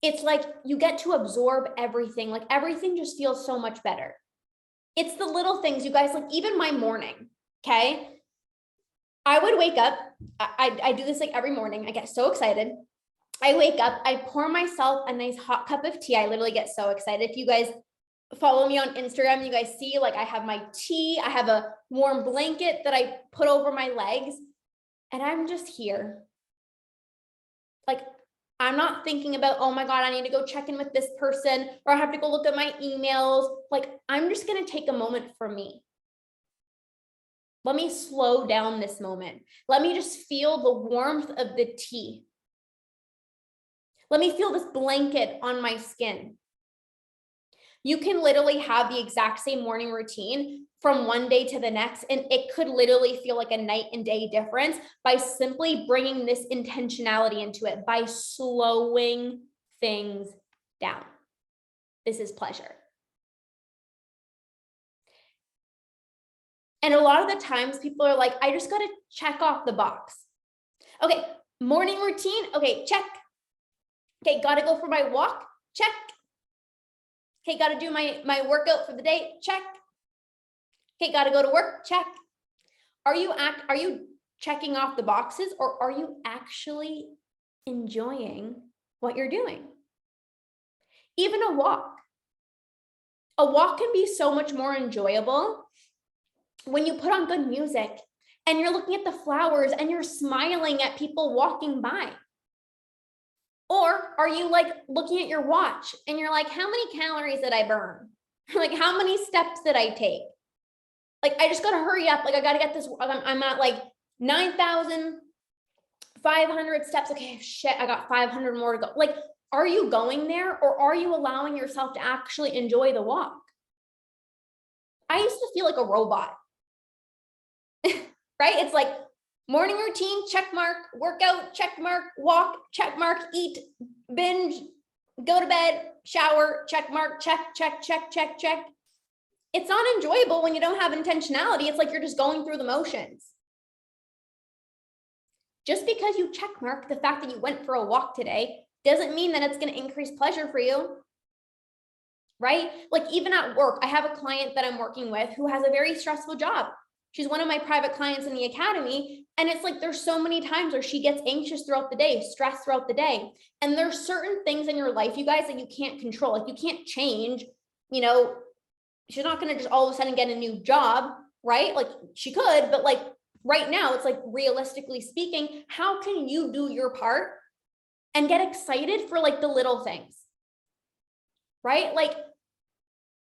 it's like you get to absorb everything. Like everything just feels so much better. It's the little things, you guys, like even my morning. Okay. I would wake up. I do this like every morning. I get so excited. I wake up, I pour myself a nice hot cup of tea. I literally get so excited. If you guys follow me on Instagram, you guys see like I have my tea. I have a warm blanket that I put over my legs, and I'm just here. Like I'm not thinking about, oh my God, I need to go check in with this person, or I have to go look at my emails. Like I'm just going to take a moment for me. Let me slow down this moment. Let me just feel the warmth of the tea. Let me feel this blanket on my skin. You can literally have the exact same morning routine from one day to the next, and it could literally feel like a night and day difference by simply bringing this intentionality into it, by slowing things down. This is pleasure. And a lot of the times people are like, I just got to check off the box. Okay, morning routine. Okay, check. Okay, got to go for my walk. Check. Okay, got to do my workout for the day. Check. Okay, got to go to work. Check. Are you checking off the boxes, or are you actually enjoying what you're doing? Even a walk. A walk can be so much more enjoyable when you put on good music and you're looking at the flowers and you're smiling at people walking by. Or are you like looking at your watch and you're like, how many calories did I burn? Like, how many steps did I take? Like, I just got to hurry up. Like, I got to get this. I'm at like 9,500 steps. Okay, shit, I got 500 more to go. Like, Are you going there, or are you allowing yourself to actually enjoy the walk? I used to feel like a robot, right? It's like morning routine, check mark, workout, check mark, walk, check mark, eat, binge, go to bed, shower, check mark, check, check, check, check, check. It's not enjoyable when you don't have intentionality. It's like you're just going through the motions. Just because you check mark the fact that you went for a walk today doesn't mean that it's going to increase pleasure for you, right? Like even at work, I have a client that I'm working with who has a very stressful job. She's one of my private clients in the academy. And it's like, there's so many times where she gets anxious throughout the day, stressed throughout the day. And there's certain things in your life, you guys, that you can't control. Like you can't change, you know, she's not going to just all of a sudden get a new job, right? Like she could, but like right now it's like, realistically speaking, how can you do your part and get excited for like the little things, right? Like,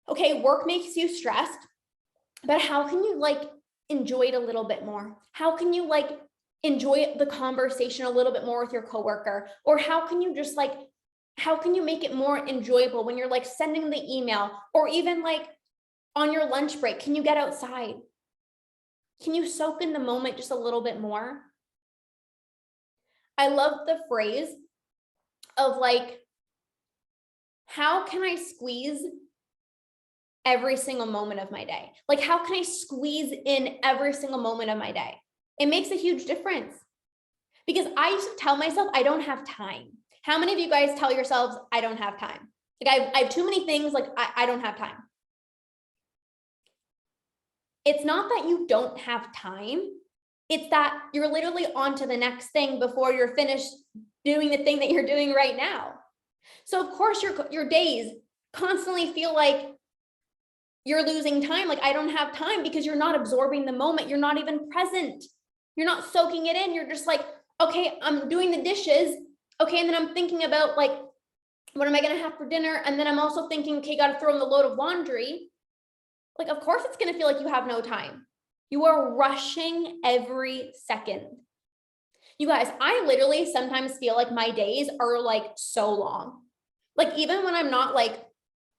okay, work makes you stressed, but how can you like enjoy it a little bit more? How can you like enjoy the conversation a little bit more with your coworker? Or how can you just like, how can you make it more enjoyable when you're like sending the email, or even like on your lunch break? Can you get outside? Can you soak in the moment just a little bit more? I love the phrase of like, how can I squeeze every single moment of my day? Like, how can I squeeze in every single moment of my day? It makes a huge difference, because I used to tell myself I don't have time. How many of you guys tell yourselves, I don't have time? Like I have too many things, like I don't have time. It's not that you don't have time. It's that you're literally on to the next thing before you're finished doing the thing that you're doing right now. So of course your days constantly feel like you're losing time. Like I don't have time, because you're not absorbing the moment. You're not even present. You're not soaking it in. You're just like, okay, I'm doing the dishes. Okay. And then I'm thinking about like, what am I going to have for dinner? And then I'm also thinking, okay, got to throw in the load of laundry. Like, of course it's going to feel like you have no time. You are rushing every second. You guys, I literally sometimes feel like my days are like so long. Like even when I'm not like,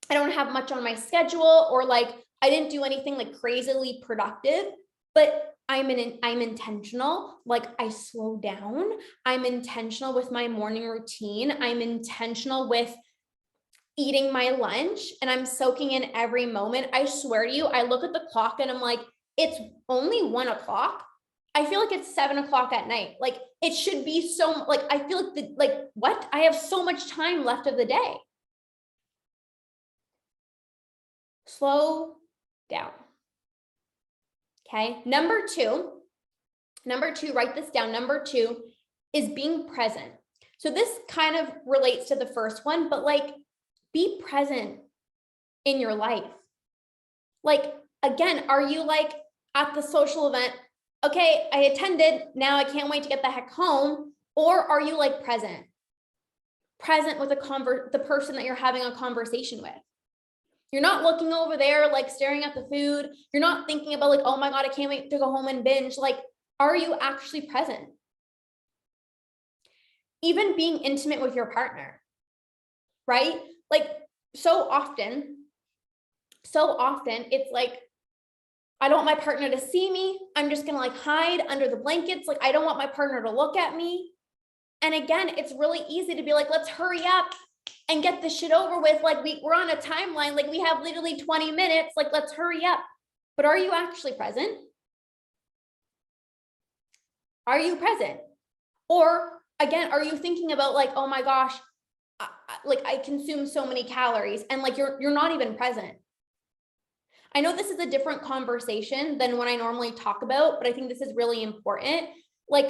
I don't have much on my schedule, or like I didn't do anything like crazily productive, but I'm intentional. Like I slow down. I'm intentional with my morning routine. I'm intentional with eating my lunch, and I'm soaking in every moment. I swear to you, I look at the clock and I'm like, it's only 1 o'clock. I feel like it's 7 o'clock at night. Like it should be so, like, I feel like what? I have so much time left of the day. Slow down. Okay. Number two, write this down. Number 2 is being present. So this kind of relates to the first one, but like be present in your life. Like, again, are you like at the social event? Okay, I attended. Now I can't wait to get the heck home. Or are you like present with the person that you're having a conversation with? You're not looking over there, like staring at the food. You're not thinking about like, oh my God, I can't wait to go home and binge. Like, are you actually present? Even being intimate with your partner, right? Like so often it's like, I don't want my partner to see me. I'm just going to like hide under the blankets. Like, I don't want my partner to look at me. And again, it's really easy to be like, let's hurry up and get this shit over with. Like we're on a timeline. Like we have literally 20 minutes. Like, let's hurry up. But are you actually present? Are you present? Or again, are you thinking about like, oh my gosh, like I consume so many calories, and like you're not even present. I know this is a different conversation than what I normally talk about, but I think this is really important. Like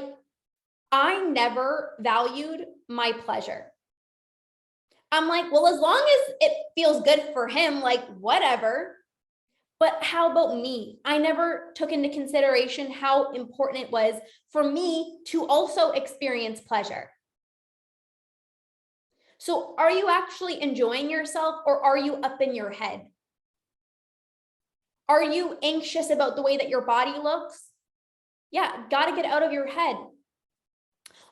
I never valued my pleasure. I'm like, well, as long as it feels good for him, like whatever. But how about me? I never took into consideration how important it was for me to also experience pleasure. So are you actually enjoying yourself, or are you up in your head? Are you anxious about the way that your body looks? Yeah, got to get out of your head.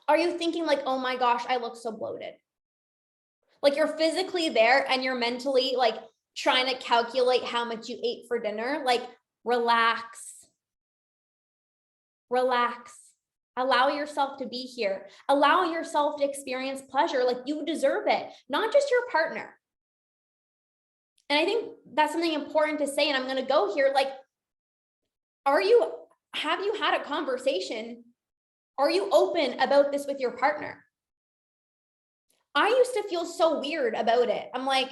Are you thinking like, oh my gosh, I look so bloated? Like you're physically there and you're mentally like trying to calculate how much you ate for dinner. Like relax, relax. Allow yourself to be here. Allow yourself to experience pleasure. Like you deserve it, not just your partner. And I think that's something important to say. And I'm going to go here. Like, have you had a conversation? Are you open about this with your partner? I used to feel so weird about it. I'm like,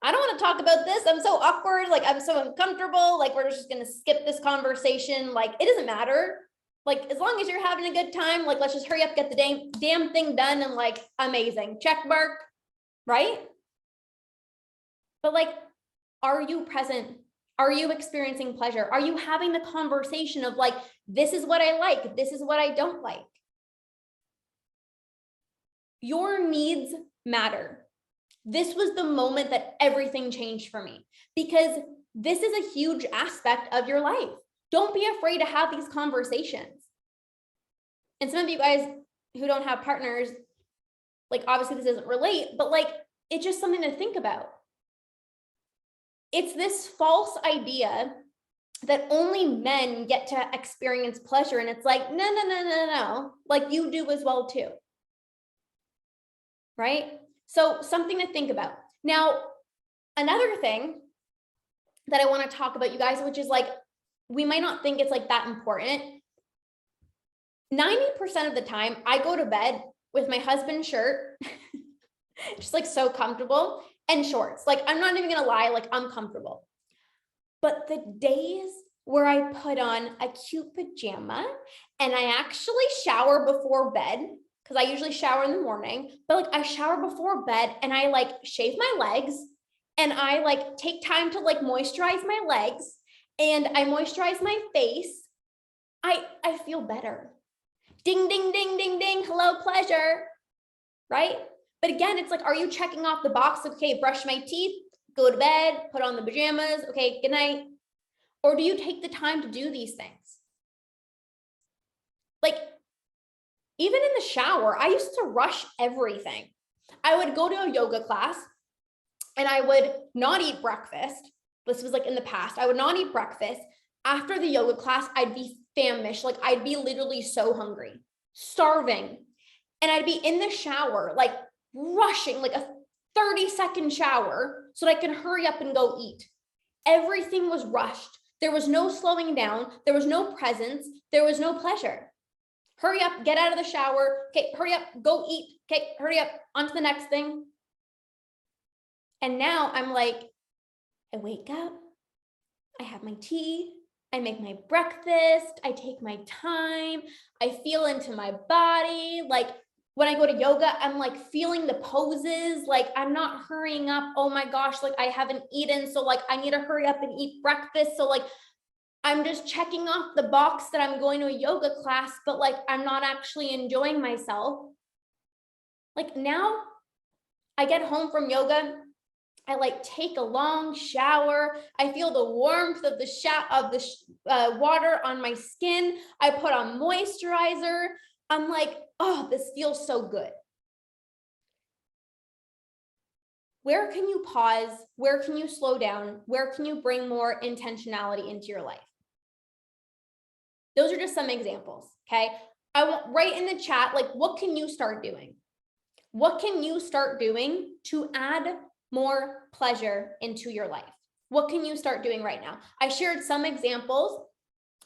I don't want to talk about this. I'm so awkward. Like, I'm so uncomfortable. Like, we're just going to skip this conversation. Like, it doesn't matter. Like, as long as you're having a good time, like, let's just hurry up, get the damn thing done. And like, amazing. Check mark. Right? But like, are you present? Are you experiencing pleasure? Are you having the conversation of like, this is what I like. This is what I don't like. Your needs matter. This was the moment that everything changed for me because this is a huge aspect of your life. Don't be afraid to have these conversations. And some of you guys who don't have partners, like obviously this doesn't relate, but like it's just something to think about. It's this false idea that only men get to experience pleasure. And it's like, no. Like you do as well too. Right? So something to think about. Now, another thing that I want to talk about, you guys, which is like, we might not think it's like that important. 90% of the time I go to bed with my husband's shirt, just like so comfortable, and shorts. Like, I'm not even going to lie, like I'm comfortable. But the days where I put on a cute pajama and I actually shower before bed, because I usually shower in the morning, but like I shower before bed and I like shave my legs and I like take time to like moisturize my legs and I moisturize my face, I feel better. Ding, ding, ding, ding, ding. Hello, pleasure. Right? But again, it's like, are you checking off the box? Okay, brush my teeth, go to bed, put on the pajamas. Okay, good night. Or do you take the time to do these things? Like, even in the shower, I used to rush everything. I would go to a yoga class and I would not eat breakfast. This was like in the past. I would not eat breakfast. After the yoga class, I'd be famished. Like I'd be literally so hungry, starving. And I'd be in the shower, like rushing, like a 30-second shower so that I can hurry up and go eat. Everything was rushed. There was no slowing down. There was no presence. There was no pleasure. Hurry up, get out of the shower. Okay, hurry up, go eat. Okay, hurry up, on to the next thing. And now I'm like, I wake up, I have my tea, I make my breakfast, I take my time, I feel into my body. Like when I go to yoga, I'm like feeling the poses, like I'm not hurrying up. Oh my gosh, like I haven't eaten. So like I need to hurry up and eat breakfast. So like I'm just checking off the box that I'm going to a yoga class, but like I'm not actually enjoying myself. Like now I get home from yoga, I like take a long shower. I feel the warmth of the water on my skin. I put on moisturizer. I'm like, oh, this feels so good. Where can you pause? Where can you slow down? Where can you bring more intentionality into your life? Those are just some examples, okay? I want write in the chat, like, what can you start doing? What can you start doing to add more pleasure into your life? What can you start doing right now? I shared some examples.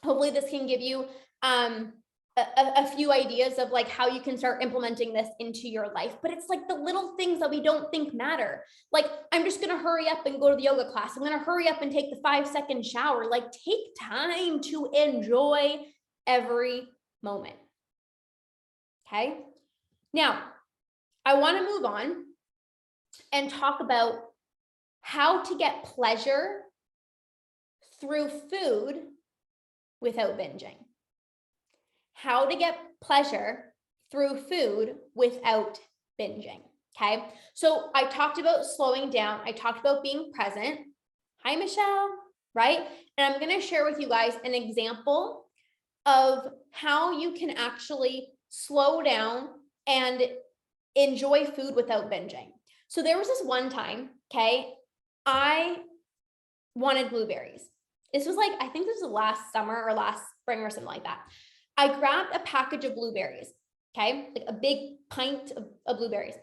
Hopefully this can give you a few ideas of like how you can start implementing this into your life. But it's like the little things that we don't think matter. Like, I'm just going to hurry up and go to the yoga class. I'm going to hurry up and take the 5-second shower. Like, take time to enjoy every moment. Okay. Now, I want to move on and talk about how to get pleasure through food without binging. How to get pleasure through food without binging, okay? So I talked about slowing down. I talked about being present. Hi, Michelle, right? And I'm going to share with you guys an example of how you can actually slow down and enjoy food without binging. So there was this one time, okay, I wanted blueberries. This was like, I think this was last summer or last spring or something like that. I grabbed a package of blueberries, okay, like a big pint of blueberries.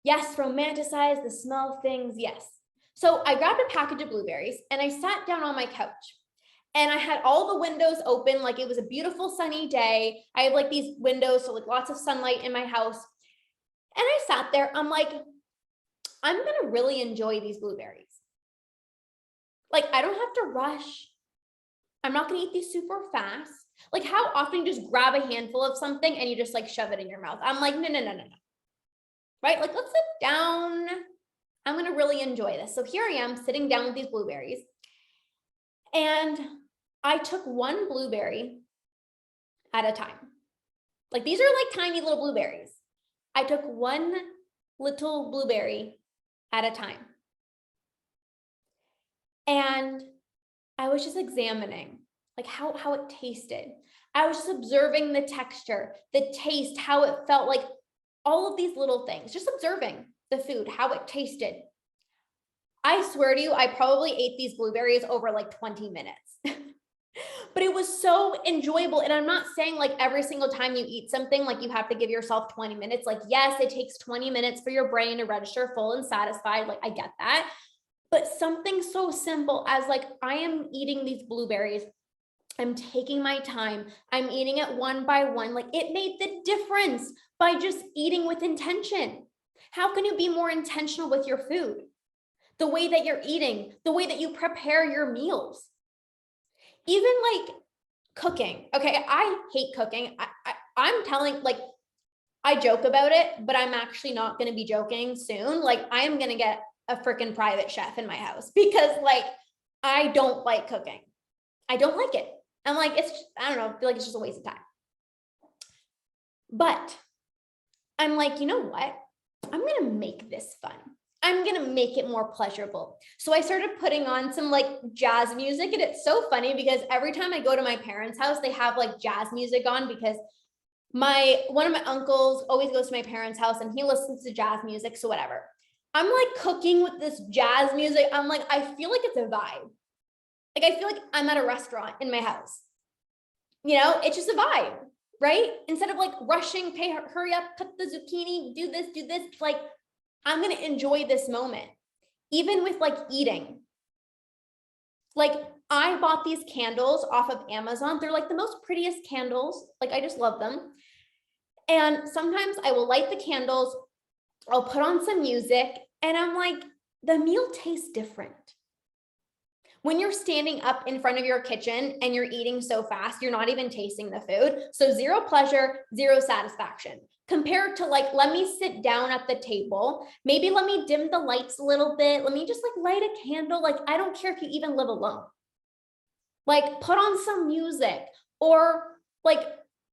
Yes, romanticize the small things, yes. So I grabbed a package of blueberries and I sat down on my couch and I had all the windows open, like it was a beautiful sunny day. I have like these windows, so like lots of sunlight in my house. And I sat there, I'm like, I'm gonna really enjoy these blueberries. Like, I don't have to rush. I'm not gonna eat these super fast. Like, how often you just grab a handful of something and you just like shove it in your mouth? I'm like, no. Right? Like, let's sit down. I'm gonna really enjoy this. So here I am sitting down with these blueberries. And I took one blueberry at a time. Like, these are like tiny little blueberries. I took one little blueberry at a time. And I was just examining like how it tasted. I was just observing the texture, the taste, how it felt, like all of these little things, just observing the food, how it tasted. I swear to you, I probably ate these blueberries over like 20 minutes. But it was so enjoyable. And I'm not saying like every single time you eat something, like you have to give yourself 20 minutes. Like, yes, it takes 20 minutes for your brain to register full and satisfied. Like, I get that. But something so simple as like, I am eating these blueberries. I'm taking my time. I'm eating it one by one. Like, it made the difference by just eating with intention. How can you be more intentional with your food? The way that you're eating, the way that you prepare your meals. Even like cooking. Okay, I hate cooking. I'm telling, like, I joke about it, but I'm actually not going to be joking soon. Like, I am going to get a freaking private chef in my house because like, I don't like cooking. I don't like it. I'm like, it's just, I don't know, I feel like it's just a waste of time. But I'm like, you know what? I'm going to make this fun. I'm going to make it more pleasurable. So I started putting on some like jazz music. And it's so funny because every time I go to my parents' house, they have like jazz music on because one of my uncles always goes to my parents' house and he listens to jazz music. So whatever. I'm like cooking with this jazz music. I'm like, I feel like it's a vibe. Like, I feel like I'm at a restaurant in my house. You know, it's just a vibe, right? Instead of like rushing, hurry up, cut the zucchini, do this, like, I'm going to enjoy this moment. Even with like eating. Like, I bought these candles off of Amazon. They're like the most prettiest candles. Like, I just love them. And sometimes I will light the candles, I'll put on some music, and I'm like, the meal tastes different. When you're standing up in front of your kitchen and you're eating so fast, you're not even tasting the food. So zero pleasure, zero satisfaction. Compared to like, let me sit down at the table. Maybe let me dim the lights a little bit. Let me just like light a candle. Like, I don't care if you even live alone. Like, put on some music or like,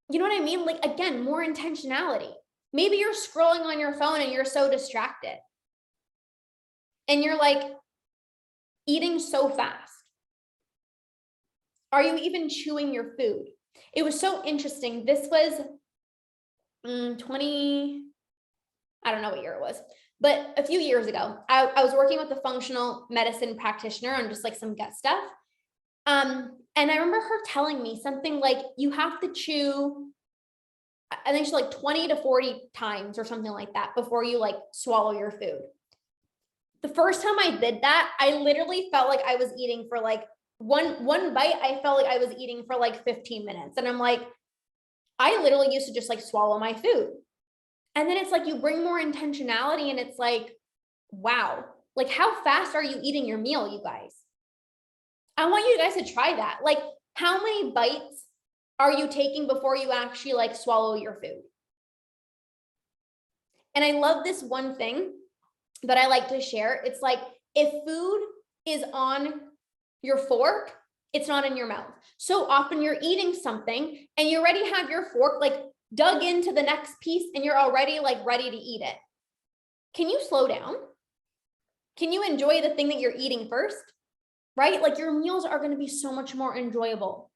you know what I mean? Like, again, more intentionality. Maybe you're scrolling on your phone and you're so distracted. And you're like eating so fast. Are you even chewing your food? It was so interesting. This was 20, I don't know what year it was, but a few years ago, I was working with a functional medicine practitioner on just like some gut stuff. And I remember her telling me something like, you have to chew, I think she's like 20 to 40 times or something like that before you like swallow your food. The first time I did that, I literally felt like I was eating for like one bite. I felt like I was eating for like 15 minutes. And I'm like, I literally used to just like swallow my food. And then it's like, you bring more intentionality and it's like, wow, like how fast are you eating your meal, you guys? I want you guys to try that. Like, how many bites are you taking before you actually like swallow your food? And I love this one thing that I like to share. It's like, if food is on your fork, it's not in your mouth. So often you're eating something and you already have your fork like dug into the next piece and you're already like ready to eat it. Can you slow down? Can you enjoy the thing that you're eating first? Right? Like, your meals are going to be so much more enjoyable.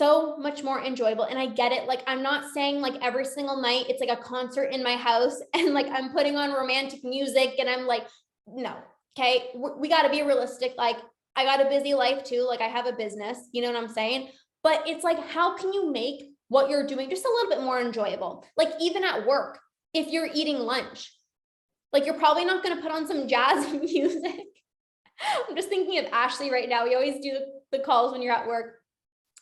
so much more enjoyable. And I get it. Like, I'm not saying like every single night it's like a concert in my house and like I'm putting on romantic music and I'm like, no, okay, we got to be realistic. Like, I got a busy life too. Like, I have a business, you know what I'm saying? But it's like, how can you make what you're doing just a little bit more enjoyable? Like, even at work, if you're eating lunch, like, you're probably not going to put on some jazz music. I'm just thinking of Ashley right now. We always do the calls when you're at work.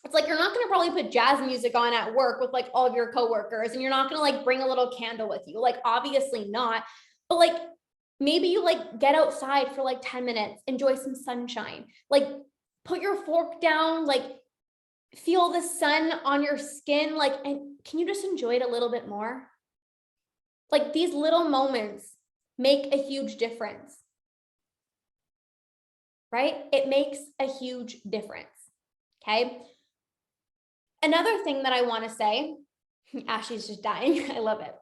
It's like, you're not going to probably put jazz music on at work with like all of your coworkers, and you're not going to like bring a little candle with you. Like, obviously not. But like, maybe you like get outside for like 10 minutes, enjoy some sunshine, like put your fork down, like feel the sun on your skin. Like, and can you just enjoy it a little bit more? Like, these little moments make a huge difference, right? It makes a huge difference. Okay. Another thing that I want to say, Ashley's just dying. I love it.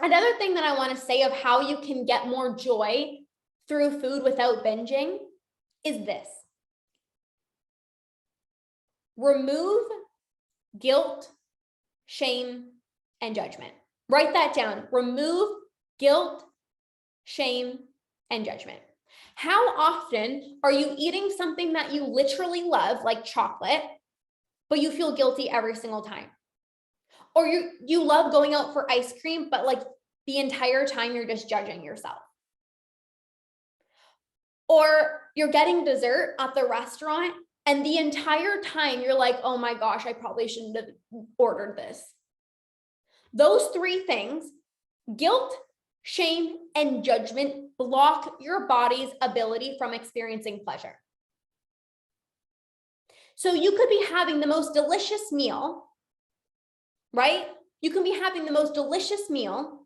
Another thing that I want to say of how you can get more joy through food without binging is this. Remove guilt, shame, and judgment. Write that down. Remove guilt, shame, and judgment. How often are you eating something that you literally love, like chocolate, but you feel guilty every single time? Or you love going out for ice cream, but like the entire time you're just judging yourself. Or you're getting dessert at the restaurant and the entire time you're like, oh my gosh, I probably shouldn't have ordered this. Those three things, guilt, shame, and judgment, block your body's ability from experiencing pleasure. So you could be having the most delicious meal, right? You can be having the most delicious meal,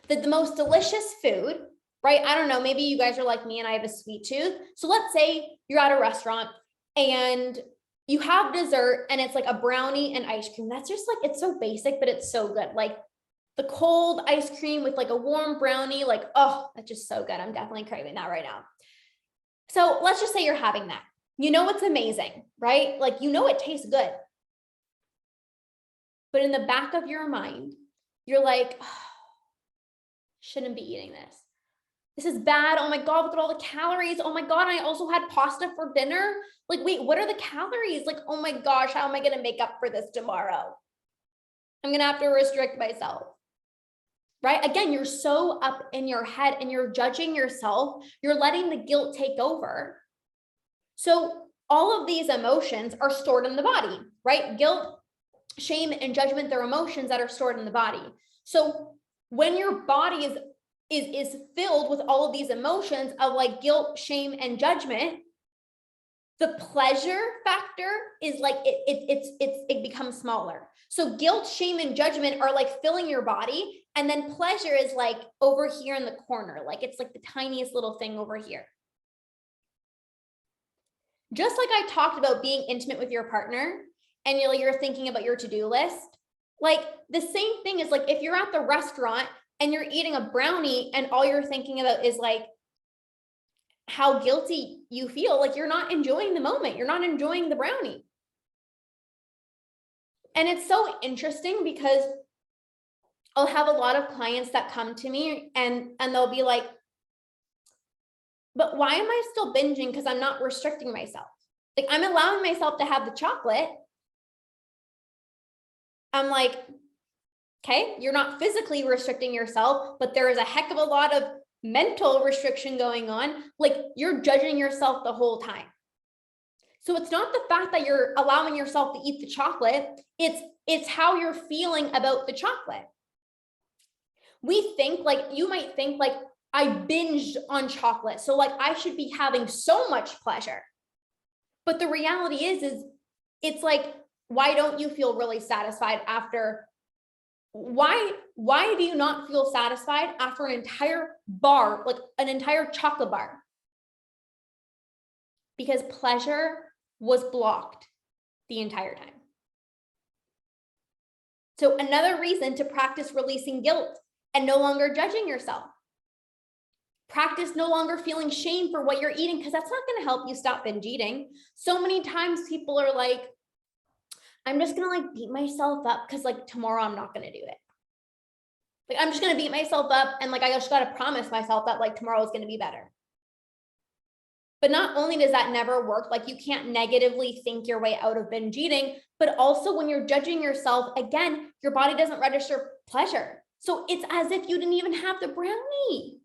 the most delicious food, right? I don't know, maybe you guys are like me and I have a sweet tooth. So let's say you're at a restaurant and you have dessert and it's like a brownie and ice cream. That's just like, it's so basic, but it's so good. Like the cold ice cream with like a warm brownie, like, oh, that's just so good. I'm definitely craving that right now. So let's just say you're having that. You know, it's amazing, right? Like, you know, it tastes good. But in the back of your mind, you're like, oh, shouldn't be eating this. This is bad. Oh my God, look at all the calories. Oh my God, I also had pasta for dinner. Like, wait, what are the calories? Like, oh my gosh, how am I going to make up for this tomorrow? I'm going to have to restrict myself, right? Again, you're so up in your head and you're judging yourself. You're letting the guilt take over. So all of these emotions are stored in the body, right? Guilt, shame, and judgment, they're emotions that are stored in the body. So when your body is filled with all of these emotions of like guilt, shame, and judgment, the pleasure factor is like it becomes smaller. So guilt, shame, and judgment are like filling your body, and then pleasure is like over here in the corner, like it's like the tiniest little thing over here. Just like I talked about being intimate with your partner and you're thinking about your to-do list, like the same thing is like if you're at the restaurant and you're eating a brownie and all you're thinking about is like how guilty you feel, like you're not enjoying the moment, you're not enjoying the brownie. And it's so interesting because I'll have a lot of clients that come to me and they'll be like, but why am I still binging? Because I'm not restricting myself. Like, I'm allowing myself to have the chocolate. I'm like, okay, you're not physically restricting yourself, but there is a heck of a lot of mental restriction going on. Like, you're judging yourself the whole time. So it's not the fact that you're allowing yourself to eat the chocolate, it's how you're feeling about the chocolate. We think like, you might think like, I binged on chocolate, so like I should be having so much pleasure. But the reality is it's like, why don't you feel really satisfied after? Why do you not feel satisfied after an entire bar, like an entire chocolate bar? Because pleasure was blocked the entire time. So another reason to practice releasing guilt and no longer judging yourself. Practice no longer feeling shame for what you're eating, because that's not going to help you stop binge eating. So many times people are like, I'm just gonna like beat myself up because like tomorrow I'm not gonna do it. Like I'm just gonna beat myself up and like I just gotta promise myself that like tomorrow is gonna be better. But not only does that never work, like you can't negatively think your way out of binge eating, but also when you're judging yourself, again, your body doesn't register pleasure. So it's as if you didn't even have the brownie.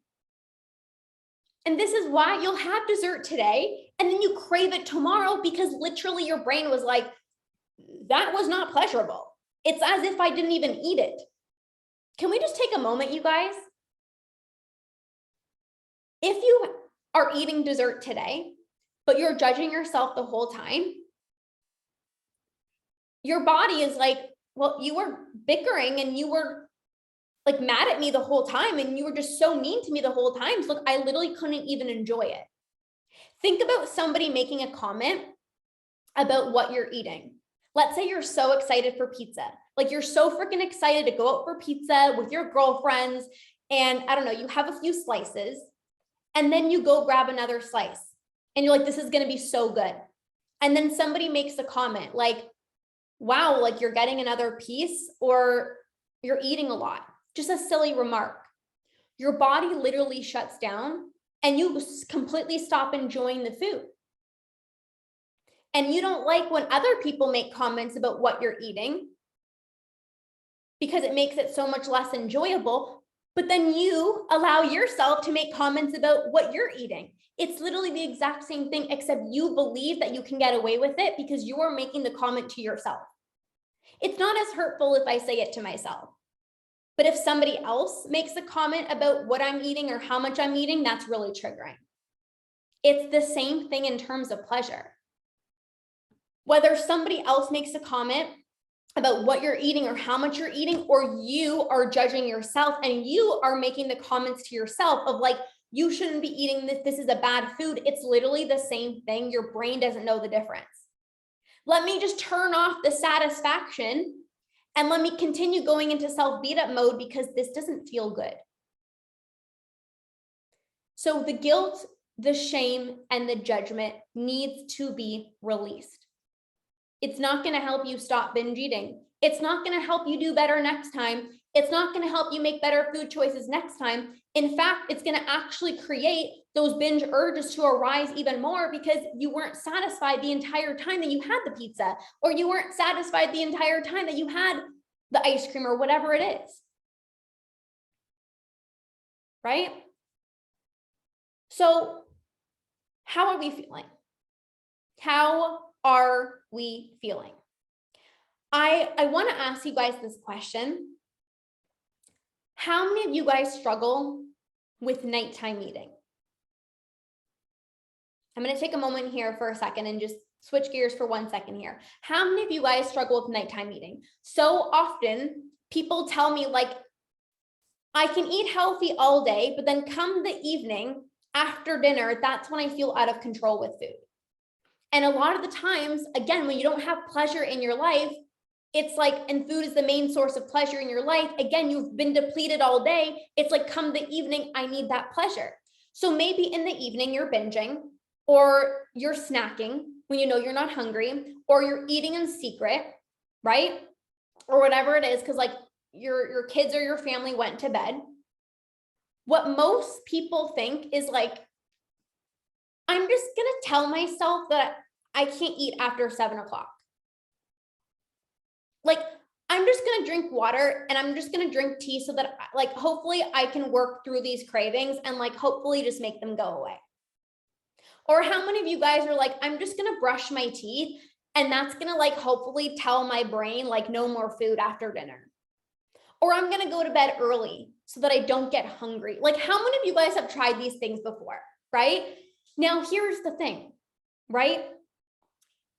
And this is why you'll have dessert today and then you crave it tomorrow because literally your brain was like, that was not pleasurable. It's as if I didn't even eat it. Can we just take a moment, you guys? If you are eating dessert today, but you're judging yourself the whole time, your body is like, well, you were bickering and you were like mad at me the whole time and you were just so mean to me the whole time. So look, I literally couldn't even enjoy it. Think about somebody making a comment about what you're eating. Let's say you're so excited for pizza. Like you're so freaking excited to go out for pizza with your girlfriends. And I don't know, you have a few slices and then you go grab another slice and you're like, this is going to be so good. And then somebody makes a comment like, wow, like you're getting another piece or you're eating a lot. Just a silly remark. Your body literally shuts down and you completely stop enjoying the food. And you don't like when other people make comments about what you're eating because it makes it so much less enjoyable. But then you allow yourself to make comments about what you're eating. It's literally the exact same thing, except you believe that you can get away with it because you are making the comment to yourself. It's not as hurtful if I say it to myself. But if somebody else makes a comment about what I'm eating or how much I'm eating, that's really triggering. It's the same thing in terms of pleasure. Whether somebody else makes a comment about what you're eating or how much you're eating, or you are judging yourself and you are making the comments to yourself of like, you shouldn't be eating this, this is a bad food. It's literally the same thing. Your brain doesn't know the difference. Let me just turn off the satisfaction and let me continue going into self-beat up mode because this doesn't feel good. So the guilt, the shame, and the judgment needs to be released. It's not going to help you stop binge eating. It's not going to help you do better next time. It's not going to help you make better food choices next time. In fact, it's going to actually create those binge urges to arise even more because you weren't satisfied the entire time that you had the pizza, or you weren't satisfied the entire time that you had the ice cream or whatever it is. Right? So how are we feeling? How are we feeling? I want to ask you guys this question. How many of you guys struggle with nighttime eating? I'm going to take a moment here for a second and just switch gears for 1 second here. How many of you guys struggle with nighttime eating? So often people tell me like, I can eat healthy all day, but then come the evening after dinner, that's when I feel out of control with food. And a lot of the times, again, when you don't have pleasure in your life, it's like, and food is the main source of pleasure in your life. Again, you've been depleted all day. It's like, come the evening, I need that pleasure. So maybe in the evening you're binging, or you're snacking when you know you're not hungry, or you're eating in secret, right? Or whatever it is, because like your kids or your family went to bed. What most people think is like, I'm just going to tell myself that I can't eat after 7 o'clock. Like, I'm just going to drink water and I'm just going to drink tea so that like, hopefully I can work through these cravings and like, hopefully just make them go away. Or how many of you guys are like, I'm just going to brush my teeth and that's going to like, hopefully tell my brain like no more food after dinner. Or I'm going to go to bed early so that I don't get hungry. Like, how many of you guys have tried these things before, right? Now, here's the thing, right?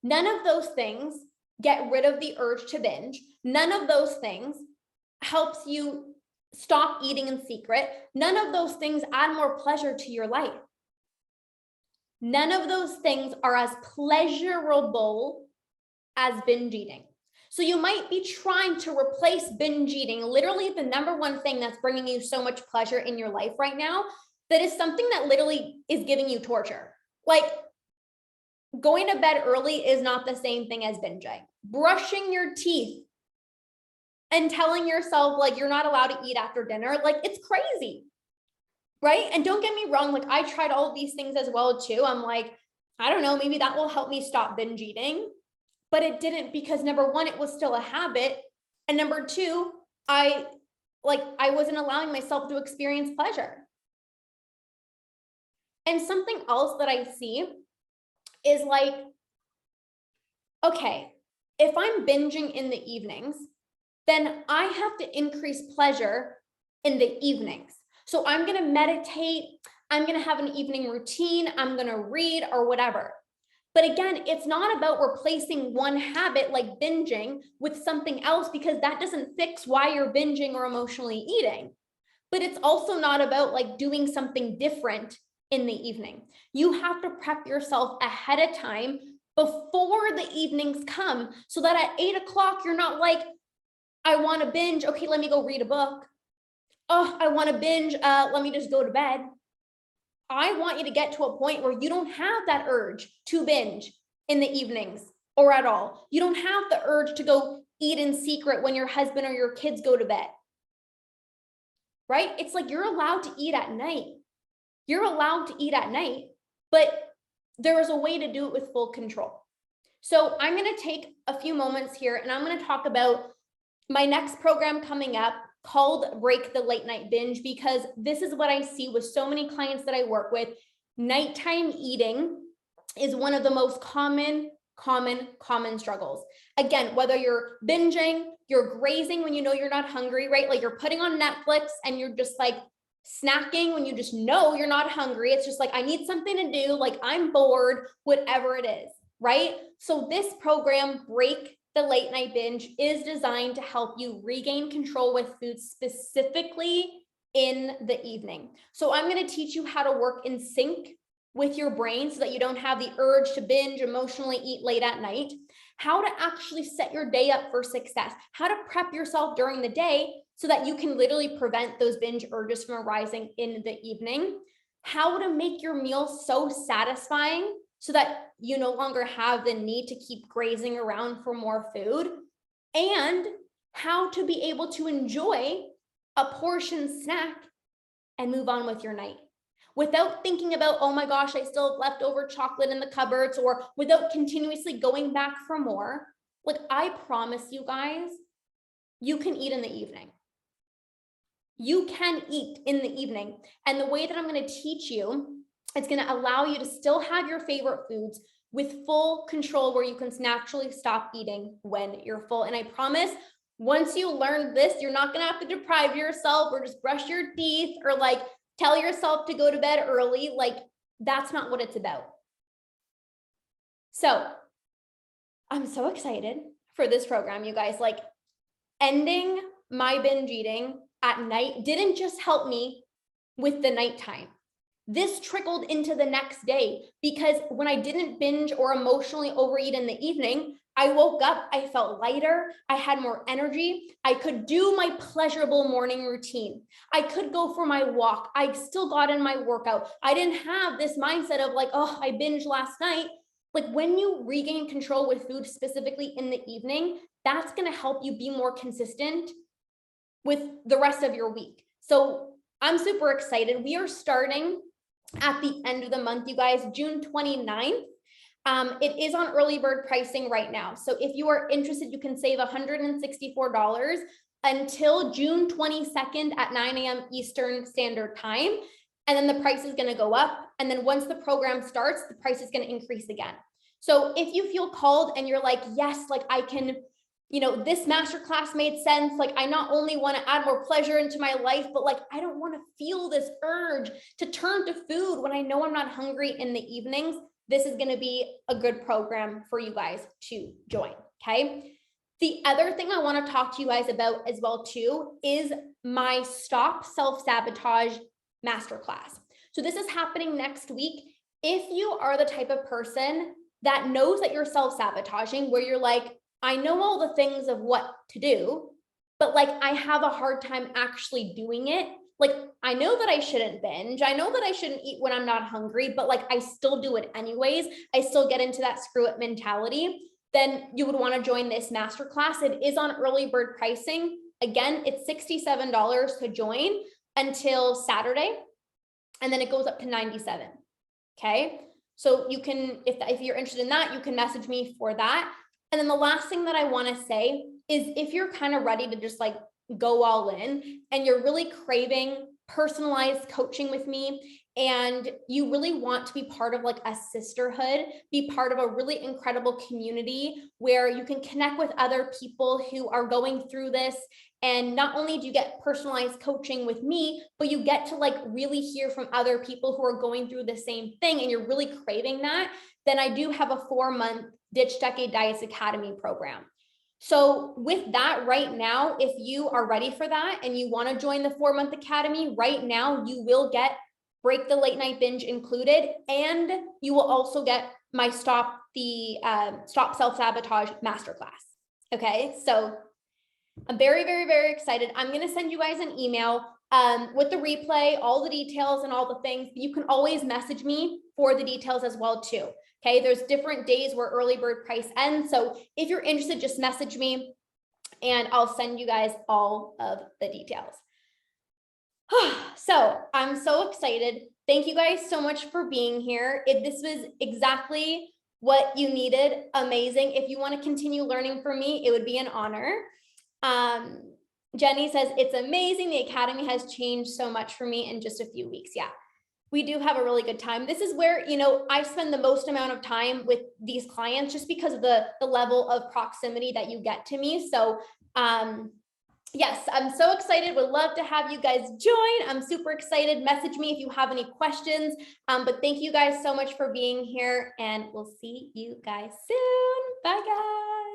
None of those things get rid of the urge to binge. None of those things helps you stop eating in secret. None of those things add more pleasure to your life. None of those things are as pleasurable as binge eating. So you might be trying to replace binge eating, literally the number one thing that's bringing you so much pleasure in your life right now, that is something that literally is giving you torture. Like, going to bed early is not the same thing as binging. Brushing your teeth and telling yourself like you're not allowed to eat after dinner, like it's crazy, right? And don't get me wrong, like I tried all of these things as well too. I'm like, I don't know, maybe that will help me stop binge eating, but it didn't, because number one, it was still a habit. And number two, I wasn't allowing myself to experience pleasure. And something else that I see is like, okay, if I'm binging in the evenings, then I have to increase pleasure in the evenings. So I'm going to meditate, I'm going to have an evening routine, I'm going to read or whatever. But again, it's not about replacing one habit like binging with something else, because that doesn't fix why you're binging or emotionally eating. But it's also not about like doing something different in the evening. You have to prep yourself ahead of time before the evenings come, so that at 8 o'clock, you're not like, I want to binge. Okay, let me go read a book. Oh, I want to binge. Let me just go to bed. I want you to get to a point where you don't have that urge to binge in the evenings or at all. You don't have the urge to go eat in secret when your husband or your kids go to bed, right? It's like you're allowed to eat at night. You're allowed to eat at night, but there is a way to do it with full control. So I'm going to take a few moments here and I'm going to talk about my next program coming up called Break the Late Night Binge, because this is what I see with so many clients that I work with. Nighttime eating is one of the most common struggles. Again, whether you're binging, you're grazing when you know you're not hungry, right? Like you're putting on Netflix and you're just like snacking when you just know you're not hungry. It's just like, I need something to do. Like I'm bored, whatever it is, right? So this program, Break the Late Night Binge, is designed to help you regain control with food, specifically in the evening. So I'm going to teach you how to work in sync with your brain so that you don't have the urge to binge, emotionally eat late at night, how to actually set your day up for success, how to prep yourself during the day so that you can literally prevent those binge urges from arising in the evening, how to make your meals so satisfying so that you no longer have the need to keep grazing around for more food, and how to be able to enjoy a portion snack and move on with your night without thinking about, oh my gosh, I still have leftover chocolate in the cupboards, or without continuously going back for more. Like I promise you guys, you can eat in the evening. You can eat in the evening. And the way that I'm going to teach you, it's going to allow you to still have your favorite foods with full control, where you can naturally stop eating when you're full. And I promise, once you learn this, you're not going to have to deprive yourself or just brush your teeth or like tell yourself to go to bed early. Like that's not what it's about. So I'm so excited for this program, you guys. Like ending my binge eating at night didn't just help me with the nighttime. This trickled into the next day, because when I didn't binge or emotionally overeat in the evening, I woke up, I felt lighter, I had more energy, I could do my pleasurable morning routine, I could go for my walk, I still got in my workout. I didn't have this mindset of like, oh, I binged last night. Like when you regain control with food, specifically in the evening, that's going to help you be more consistent with the rest of your week. So I'm super excited. We are starting at the end of the month, you guys, June 29th. It is on early bird pricing right now. So if you are interested, you can save $164 until June 22nd at 9 a.m. Eastern Standard Time. And then the price is going to go up. And then once the program starts, the price is going to increase again. So if you feel called and you're like, yes, like I can, you know, this masterclass made sense. Like I not only want to add more pleasure into my life, but like, I don't want to feel this urge to turn to food when I know I'm not hungry in the evenings. This is going to be a good program for you guys to join. Okay. The other thing I want to talk to you guys about as well too is my Stop Self-Sabotage Masterclass. So this is happening next week. If you are the type of person that knows that you're self-sabotaging, where you're like, I know all the things of what to do, but like I have a hard time actually doing it, like, I know that I shouldn't binge. I know that I shouldn't eat when I'm not hungry, but like, I still do it anyways. I still get into that screw it mentality. Then you would want to join this masterclass. It is on early bird pricing. Again, it's $67 to join until Saturday, and then it goes up to $97. Okay. So you can, if you're interested in that, you can message me for that. And then the last thing that I want to say is, if you're kind of ready to just like go all in and you're really craving personalized coaching with me, and you really want to be part of like a sisterhood, be part of a really incredible community where you can connect with other people who are going through this. And not only do you get personalized coaching with me, but you get to like really hear from other people who are going through the same thing, and you're really craving that, then I do have a 4-month Ditch Decade Diets Academy program. So with that right now, if you are ready for that and you want to join the 4-month academy right now, you will get Break the Late Night Binge included, and you will also get my Stop Self-Sabotage Masterclass. Okay, so I'm very, very, very excited. I'm going to send you guys an email with the replay, all the details and all the things. You can always message me for the details as well too. Okay, there's different days where early bird price ends. So if you're interested, just message me and I'll send you guys all of the details. So I'm so excited. Thank you guys so much for being here. If this was exactly what you needed, amazing. If you want to continue learning from me, it would be an honor. Jenny says, it's amazing. The academy has changed so much for me in just a few weeks. Yeah, we do have a really good time. This is where, you know, I spend the most amount of time with these clients just because of the level of proximity that you get to me. So, yes, I'm so excited. Would love to have you guys join. I'm super excited. Message me if you have any questions. But thank you guys so much for being here, and we'll see you guys soon. Bye, guys.